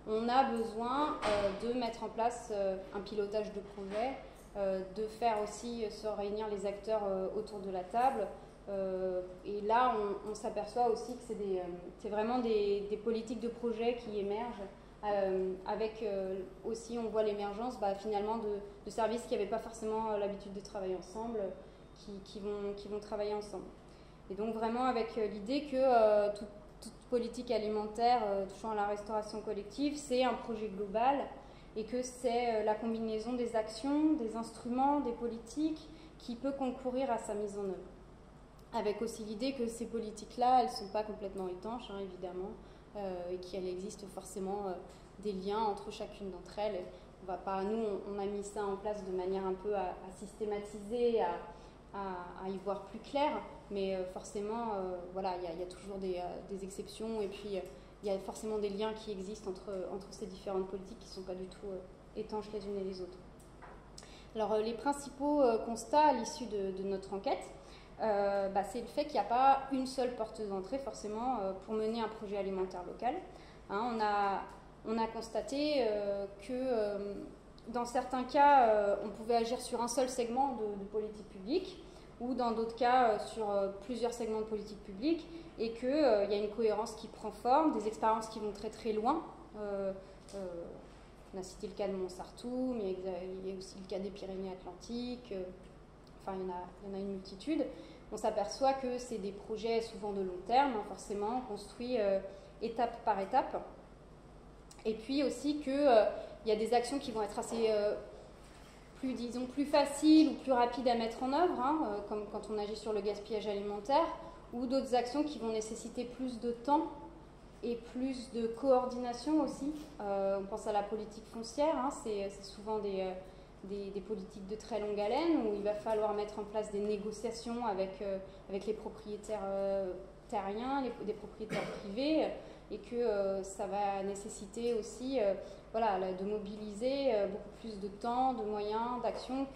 On a besoin de mettre en place un pilotage de projet, de faire aussi se réunir les acteurs autour de la table. Et là, on s'aperçoit aussi que c'est vraiment des politiques de projet qui émergent, avec aussi, on voit l'émergence finalement de services qui n'avaient pas forcément l'habitude de travailler ensemble, qui vont travailler ensemble. Et donc vraiment avec l'idée que toute politique alimentaire touchant à la restauration collective, c'est un projet global et que c'est la combinaison des actions, des instruments, des politiques qui peut concourir à sa mise en œuvre. Avec aussi l'idée que ces politiques-là, elles ne sont pas complètement étanches, hein, évidemment, et qu'il existe forcément des liens entre chacune d'entre elles. On a mis ça en place de manière un peu à systématiser, à y voir plus clair, mais forcément, voilà, il y a toujours des exceptions, et puis il y a forcément des liens qui existent entre ces différentes politiques qui ne sont pas du tout étanches les unes et les autres. Alors, les principaux constats à l'issue de notre enquête, c'est le fait qu'il n'y a pas une seule porte d'entrée forcément pour mener un projet alimentaire local. Hein, on a constaté que dans certains cas, on pouvait agir sur un seul segment de politique publique ou dans d'autres cas sur plusieurs segments de politique publique et qu'il y a une cohérence qui prend forme, des expériences qui vont très très loin. On a cité le cas de Montsartou, mais il y a aussi le cas des Pyrénées-Atlantiques. Enfin, il y en a une multitude. On s'aperçoit que c'est des projets souvent de long terme, hein, forcément, construits étape par étape. Et puis aussi qu'il y a des actions qui vont être assez plus faciles ou plus rapides à mettre en œuvre, hein, comme quand on agit sur le gaspillage alimentaire, ou d'autres actions qui vont nécessiter plus de temps et plus de coordination aussi. On pense à la politique foncière, hein, c'est souvent des politiques de très longue haleine où il va falloir mettre en place des négociations avec les propriétaires terriens, des propriétaires privés, et que ça va nécessiter aussi de mobiliser beaucoup plus de temps, de moyens, d'actions,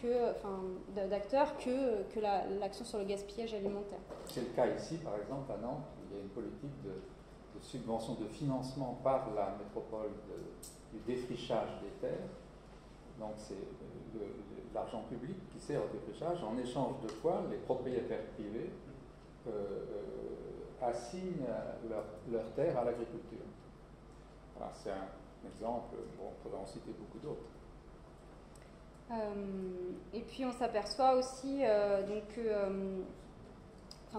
d'acteurs que l'action sur le gaspillage alimentaire. C'est le cas ici, par exemple, à Nantes, où il y a une politique de subvention de financement par la métropole du défrichage des terres. Donc c'est l'argent public qui sert au défrichage, en échange de quoi les propriétaires privés assignent leurs terres à l'agriculture. Voilà, c'est un exemple, bon, on pourrait en citer beaucoup d'autres. Et puis on s'aperçoit aussi que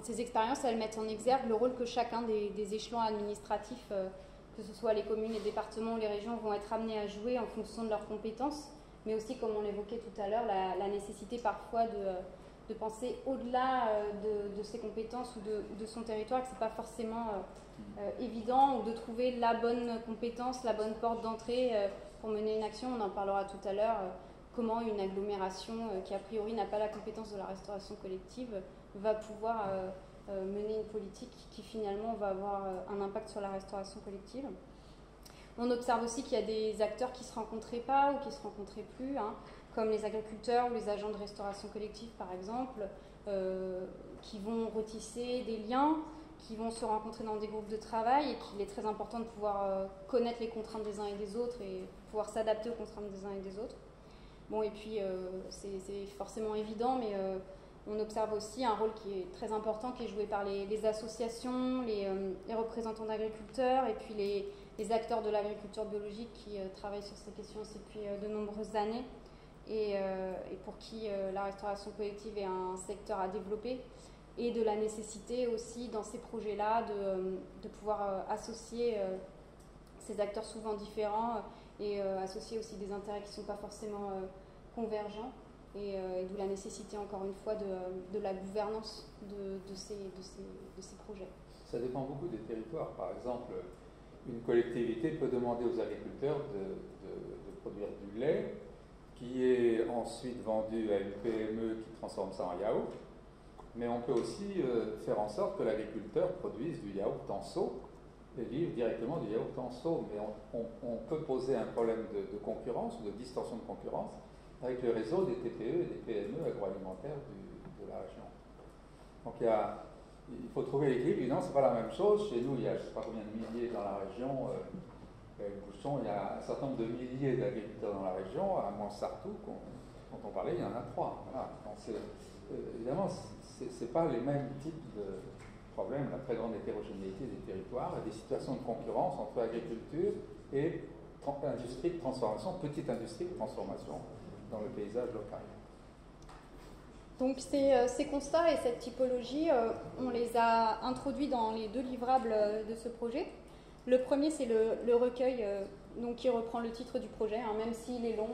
ces expériences, elles mettent en exergue le rôle que chacun des échelons administratifs, que ce soit les communes, les départements ou les régions, vont être amenés à jouer en fonction de leurs compétences, mais aussi, comme on l'évoquait tout à l'heure, la nécessité parfois de penser au-delà de ses compétences ou de son territoire, que ce n'est pas forcément évident, ou de trouver la bonne compétence, la bonne porte d'entrée pour mener une action. On en parlera tout à l'heure, comment une agglomération qui a priori n'a pas la compétence de la restauration collective va pouvoir mener une politique qui finalement va avoir un impact sur la restauration collective. On observe aussi qu'il y a des acteurs qui ne se rencontraient pas ou qui ne se rencontraient plus, comme les agriculteurs ou les agents de restauration collective par exemple, qui vont retisser des liens, qui vont se rencontrer dans des groupes de travail et qu'il est très important de pouvoir connaître les contraintes des uns et des autres et pouvoir s'adapter aux contraintes des uns et des autres. Bon, et puis c'est forcément évident, mais on observe aussi un rôle qui est très important, qui est joué par les associations, les représentants d'agriculteurs et puis les acteurs de l'agriculture biologique qui travaillent sur ces questions aussi depuis de nombreuses années et pour qui la restauration collective est un secteur à développer, et de la nécessité aussi dans ces projets-là de pouvoir associer ces acteurs souvent différents et associer aussi des intérêts qui ne sont pas forcément convergents. Et d'où la nécessité, encore une fois, de la gouvernance de ces projets. Ça dépend beaucoup des territoires. Par exemple, une collectivité peut demander aux agriculteurs de produire du lait qui est ensuite vendu à une PME qui transforme ça en yaourt. Mais on peut aussi faire en sorte que l'agriculteur produise du yaourt en seau et livre directement du yaourt en seau. Mais on peut poser un problème de concurrence ou de distorsion de concurrence avec le réseau des TPE et des PME agroalimentaires de la région. Donc il faut trouver l'équilibre. Évidemment, ce n'est pas la même chose. Chez nous, il y a je ne sais pas combien de milliers dans la région. Bouchon, il y a un certain nombre de milliers d'agriculteurs dans la région. À Montsartou, quand on parlait, il y en a 3. Voilà. Donc évidemment, ce n'est pas les mêmes types de problèmes. La très grande hétérogénéité des territoires, des situations de concurrence entre agriculture et industrie de transformation, petite industrie de transformation dans le paysage local. Donc ces constats et cette typologie, on les a introduits dans les 2 livrables de ce projet. Le premier, c'est le recueil donc, qui reprend le titre du projet, même s'il est long,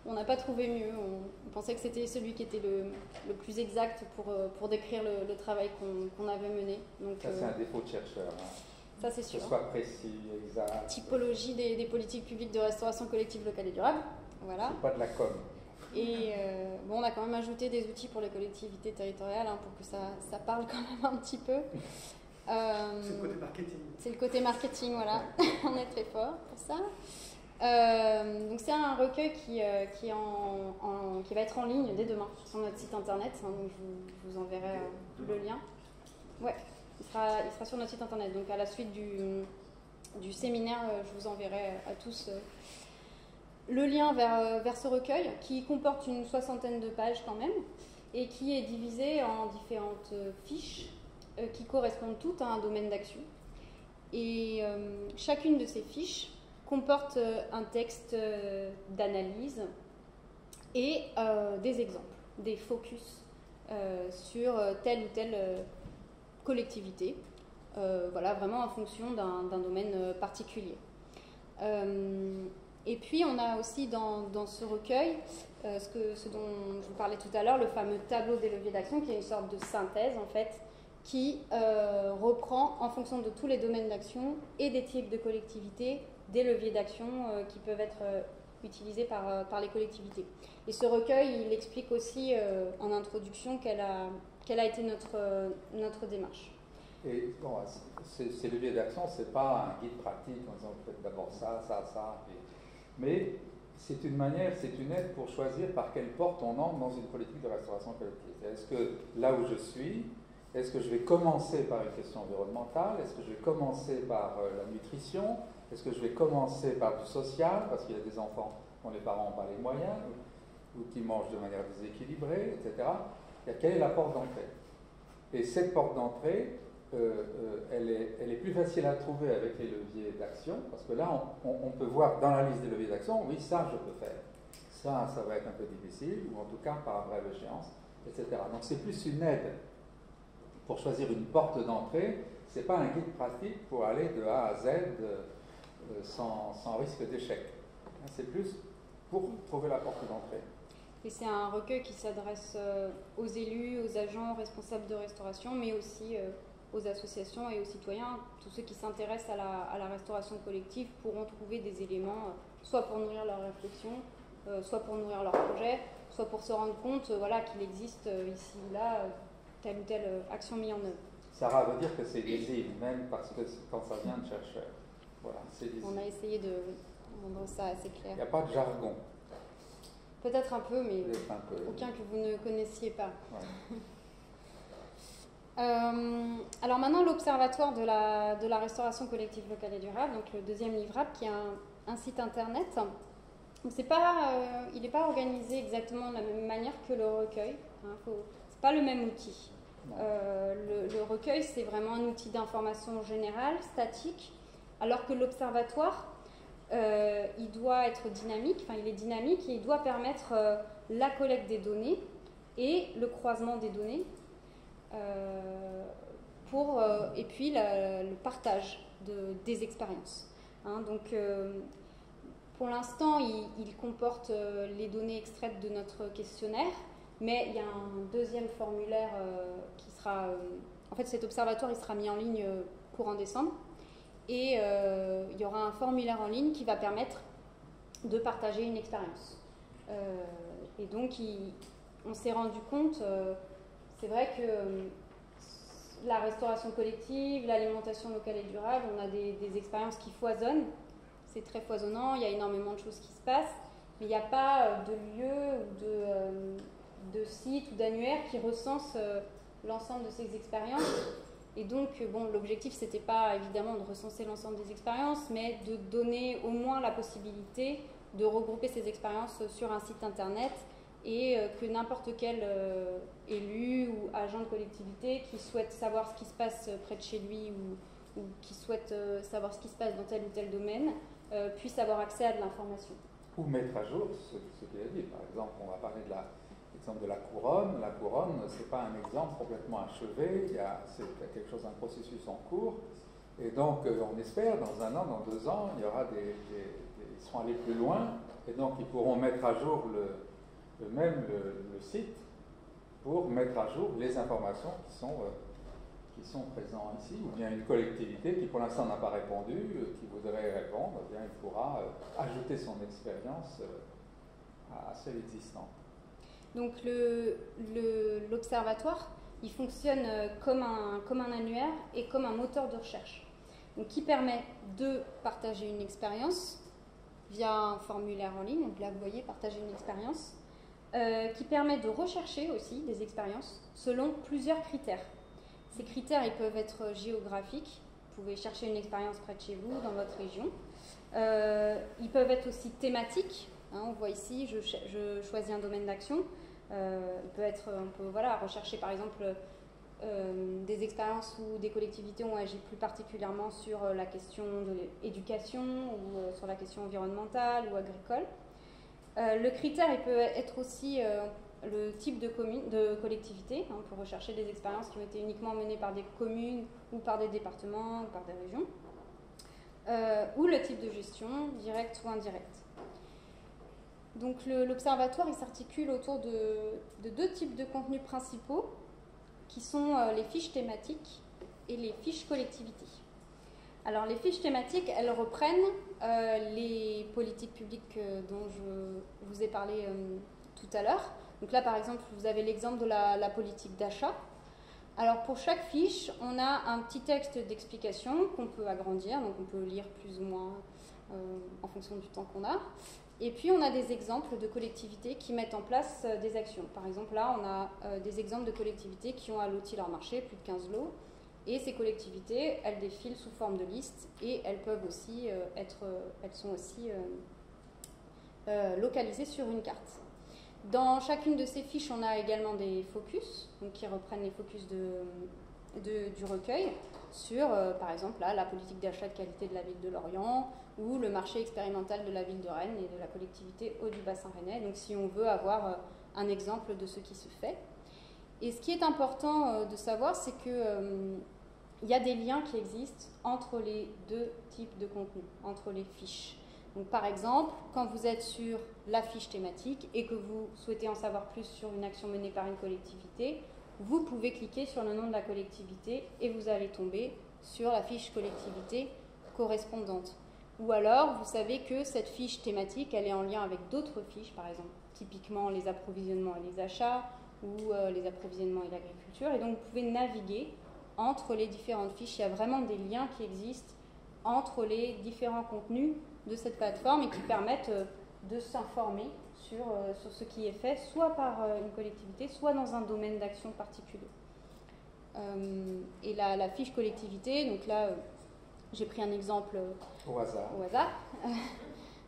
on n'a pas trouvé mieux. On pensait que c'était celui qui était le plus exact pour décrire le travail qu'on avait mené. Donc, ça, c'est un défaut de chercheur. Ça, c'est sûr. Que ce soit précis, exact. Typologie des politiques publiques de restauration collective locale et durable. Voilà. C'est pas de la com. Et on a quand même ajouté des outils pour les collectivités territoriales pour que ça parle quand même un petit peu. C'est le côté marketing. C'est le côté marketing, voilà. On est très fort pour ça. Donc c'est un recueil qui va être en ligne dès demain sur notre site internet. Donc je vous enverrai le lien. Ouais, il sera sur notre site internet. Donc à la suite du séminaire, je vous enverrai à tous le lien vers ce recueil qui comporte une 60aine de pages quand même et qui est divisé en différentes fiches qui correspondent toutes à un domaine d'action. Et chacune de ces fiches comporte un texte d'analyse et des exemples, des focus sur telle ou telle collectivité, voilà, vraiment en fonction d'un domaine particulier. Et puis on a aussi dans ce recueil ce dont je vous parlais tout à l'heure, le fameux tableau des leviers d'action, qui est une sorte de synthèse en fait, qui reprend en fonction de tous les domaines d'action et des types de collectivités, des leviers d'action qui peuvent être utilisés par les collectivités. Et ce recueil, il explique aussi en introduction quelle a été notre démarche. Et bon, ces leviers d'action, ce n'est pas un guide pratique en disant faites d'abord ça, ça, ça. Mais c'est une manière, c'est une aide pour choisir par quelle porte on entre dans une politique de restauration collective. Est-ce que là où je suis, est-ce que je vais commencer par une question environnementale? Est-ce que je vais commencer par la nutrition? Est-ce que je vais commencer par du social, parce qu'il y a des enfants dont les parents n'ont pas les moyens, ou qui mangent de manière déséquilibrée, etc. Quelle est la porte d'entrée? Et cette porte d'entrée, elle est plus facile à trouver avec les leviers d'action, parce que là, on peut voir dans la liste des leviers d'action, oui, ça, je peux faire. Ça va être un peu difficile, ou en tout cas par brève échéance, etc. Donc, c'est plus une aide pour choisir une porte d'entrée. Ce n'est pas un guide pratique pour aller de A à Z sans risque d'échec. C'est plus pour trouver la porte d'entrée. Et c'est un recueil qui s'adresse aux élus, aux agents, responsables de restauration, mais aussi aux associations et aux citoyens. Tous ceux qui s'intéressent à la restauration collective pourront trouver des éléments, soit pour nourrir leur réflexion, soit pour nourrir leur projet, soit pour se rendre compte voilà, qu'il existe ici ou là telle ou telle action mise en œuvre. Sarah veut dire que c'est lisible, même parce que quand ça vient de chercheurs. Voilà, c'est lisible. On a essayé de rendre ça assez clair. Il n'y a pas de jargon. Peut-être un peu, mais aucun que vous ne connaissiez pas. Ouais. Alors maintenant, l'Observatoire de la restauration collective locale et durable, donc le deuxième livrable, qui est un site internet. Donc il n'est pas organisé exactement de la même manière que le recueil. Hein, c'est pas le même outil. Le recueil, c'est vraiment un outil d'information générale, statique, alors que l'Observatoire, il doit être dynamique, enfin il est dynamique et il doit permettre la collecte des données et le croisement des données et puis le partage des expériences. Hein, donc pour l'instant il comporte les données extraites de notre questionnaire, mais il y a un deuxième formulaire qui sera... en fait cet observatoire il sera mis en ligne courant décembre. Et il y aura un formulaire en ligne qui va permettre de partager une expérience. Et donc, on s'est rendu compte, c'est vrai que la restauration collective, l'alimentation locale et durable, on a des expériences qui foisonnent. C'est très foisonnant, il y a énormément de choses qui se passent, mais il n'y a pas de lieu ou de site ou d'annuaire qui recense l'ensemble de ces expériences. Et donc, bon, l'objectif, ce n'était pas évidemment de recenser l'ensemble des expériences, mais de donner au moins la possibilité de regrouper ces expériences sur un site internet et que n'importe quel élu ou agent de collectivité qui souhaite savoir ce qui se passe près de chez lui ou qui souhaite savoir ce qui se passe dans tel ou tel domaine puisse avoir accès à de l'information. Ou mettre à jour ce qu'il a dit. Par exemple, on va parler de l'exemple de la couronne. La couronne, ce n'est pas un exemple complètement achevé, c'est quelque chose, un processus en cours. Et donc, on espère, dans 1 an, dans 2 ans, il y aura ils seront allés plus loin, et donc ils pourront mettre à jour le site pour mettre à jour les informations qui sont présentes ici, ou bien une collectivité qui pour l'instant n'a pas répondu, qui voudrait répondre, eh bien, il pourra ajouter son expérience à celle existante. Donc l'observatoire, il fonctionne comme un annuaire et comme un moteur de recherche, donc qui permet de partager une expérience via un formulaire en ligne, donc là vous voyez, partager une expérience, qui permet de rechercher aussi des expériences selon plusieurs critères. Ces critères, ils peuvent être géographiques, vous pouvez chercher une expérience près de chez vous, dans votre région. Ils peuvent être aussi thématiques, hein, on voit ici, je choisis un domaine d'action. On peut rechercher par exemple des expériences où des collectivités ont agi plus particulièrement sur la question de l'éducation ou sur la question environnementale ou agricole. Le critère, il peut être aussi le type de collectivité. On peut rechercher des expériences qui ont été uniquement menées par des communes ou par des départements ou par des régions. Ou le type de gestion, directe ou indirecte. Donc l'observatoire, il s'articule autour de 2 types de contenus principaux qui sont les fiches thématiques et les fiches collectivités. Alors les fiches thématiques, elles reprennent les politiques publiques dont je vous ai parlé tout à l'heure. Donc là par exemple, vous avez l'exemple de la politique d'achat. Alors pour chaque fiche, on a un petit texte d'explication qu'on peut agrandir, donc on peut lire plus ou moins en fonction du temps qu'on a. Et puis on a des exemples de collectivités qui mettent en place des actions. Par exemple là, on a des exemples de collectivités qui ont alloti leur marché, plus de 15 lots. Et ces collectivités, elles défilent sous forme de liste et elles peuvent aussi elles sont aussi localisées sur une carte. Dans chacune de ces fiches, on a également des focus, donc qui reprennent les focus du recueil sur, par exemple, là, la politique d'achat de qualité de la ville de Lorient ou le marché expérimental de la ville de Rennes et de la collectivité Hauts du bassin rennais. Donc, si on veut avoir un exemple de ce qui se fait. Et ce qui est important de savoir, c'est que il y a des liens qui existent entre les deux types de contenus, entre les fiches. Donc, par exemple, quand vous êtes sur la fiche thématique et que vous souhaitez en savoir plus sur une action menée par une collectivité, vous pouvez cliquer sur le nom de la collectivité et vous allez tomber sur la fiche collectivité correspondante. Ou alors, vous savez que cette fiche thématique, elle est en lien avec d'autres fiches, par exemple, typiquement les approvisionnements et les achats ou les approvisionnements et l'agriculture. Et donc, vous pouvez naviguer entre les différentes fiches. Il y a vraiment des liens qui existent entre les différents contenus de cette plateforme et qui permettent de s'informer sur ce qui est fait, soit par une collectivité, soit dans un domaine d'action particulier. Et la fiche collectivité, donc là, j'ai pris un exemple au hasard.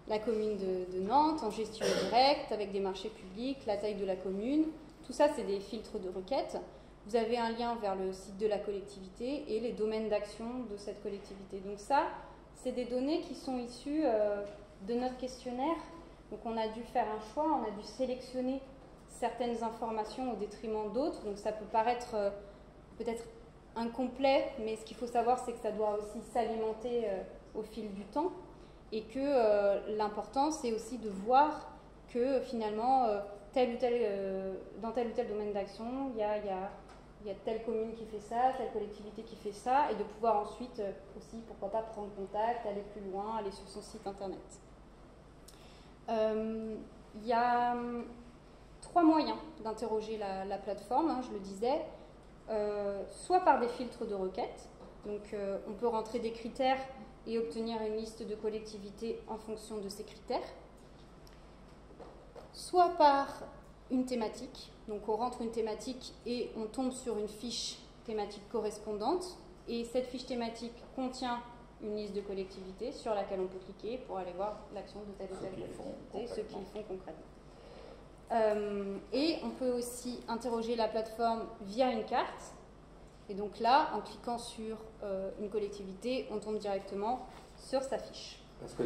La commune de Nantes, en gestion directe, avec des marchés publics, la taille de la commune. Tout ça, c'est des filtres de requête. Vous avez un lien vers le site de la collectivité et les domaines d'action de cette collectivité. Donc ça, c'est des données qui sont issues de notre questionnaire. Donc on a dû faire un choix, on a dû sélectionner certaines informations au détriment d'autres. Donc ça peut paraître peut-être incomplet, mais ce qu'il faut savoir, c'est que ça doit aussi s'alimenter au fil du temps. Et que l'important, c'est aussi de voir que finalement, dans tel ou tel domaine d'action, il y a telle commune qui fait ça, telle collectivité qui fait ça, et de pouvoir ensuite aussi, pourquoi pas, prendre contact, aller plus loin, aller sur son site internet. Il y a 3 moyens d'interroger la plateforme, je le disais, soit par des filtres de requête, donc on peut rentrer des critères et obtenir une liste de collectivités en fonction de ces critères, soit par une thématique. Donc on rentre une thématique et on tombe sur une fiche thématique correspondante. Et cette fiche thématique contient une liste de collectivités sur laquelle on peut cliquer pour aller voir l'action de telle ou telle collectivité, ce qu'ils font concrètement. Et on peut aussi interroger la plateforme via une carte. Et donc là, en cliquant sur une collectivité, on tombe directement sur sa fiche. Parce que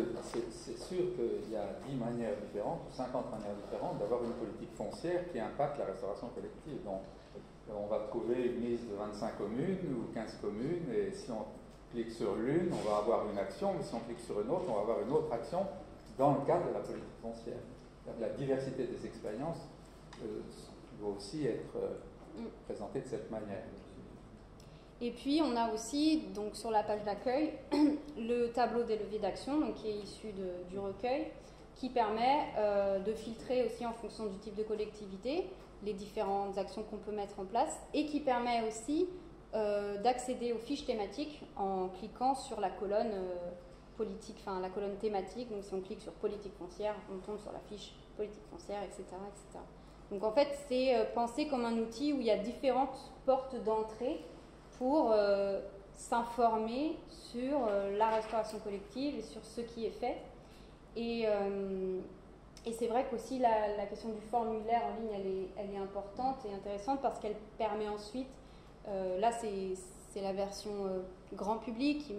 c'est sûr qu'il y a 10 manières différentes, ou 50 manières différentes d'avoir une politique foncière qui impacte la restauration collective. Donc, on va trouver une liste de 25 communes ou 15 communes, et si on clique sur l'une, on va avoir une action, mais si on clique sur une autre, on va avoir une autre action dans le cadre de la politique foncière. La diversité des expériences doit aussi être présentée de cette manière. Et puis, on a aussi, donc, sur la page d'accueil, le tableau des leviers d'action, donc, qui est issu du recueil, qui permet de filtrer aussi en fonction du type de collectivité les différentes actions qu'on peut mettre en place et qui permet aussi d'accéder aux fiches thématiques en cliquant sur la colonne politique, enfin la colonne thématique. Donc, si on clique sur politique foncière, on tombe sur la fiche politique foncière, etc. etc. Donc, en fait, c'est pensé comme un outil où il y a différentes portes d'entrée pour s'informer sur la restauration collective et sur ce qui est fait. Et c'est vrai qu'aussi la question du formulaire en ligne, elle est importante et intéressante parce qu'elle permet ensuite, là c'est la version grand public,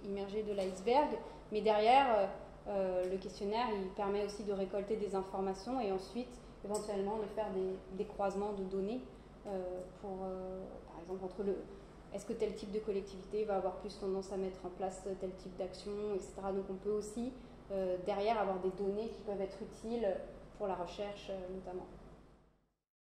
immergée de l'iceberg, mais derrière, le questionnaire, il permet aussi de récolter des informations et ensuite, éventuellement, de faire des croisements de données pour, par exemple, entre est-ce que tel type de collectivité va avoir plus tendance à mettre en place tel type d'action, etc. Donc on peut aussi derrière avoir des données qui peuvent être utiles pour la recherche notamment.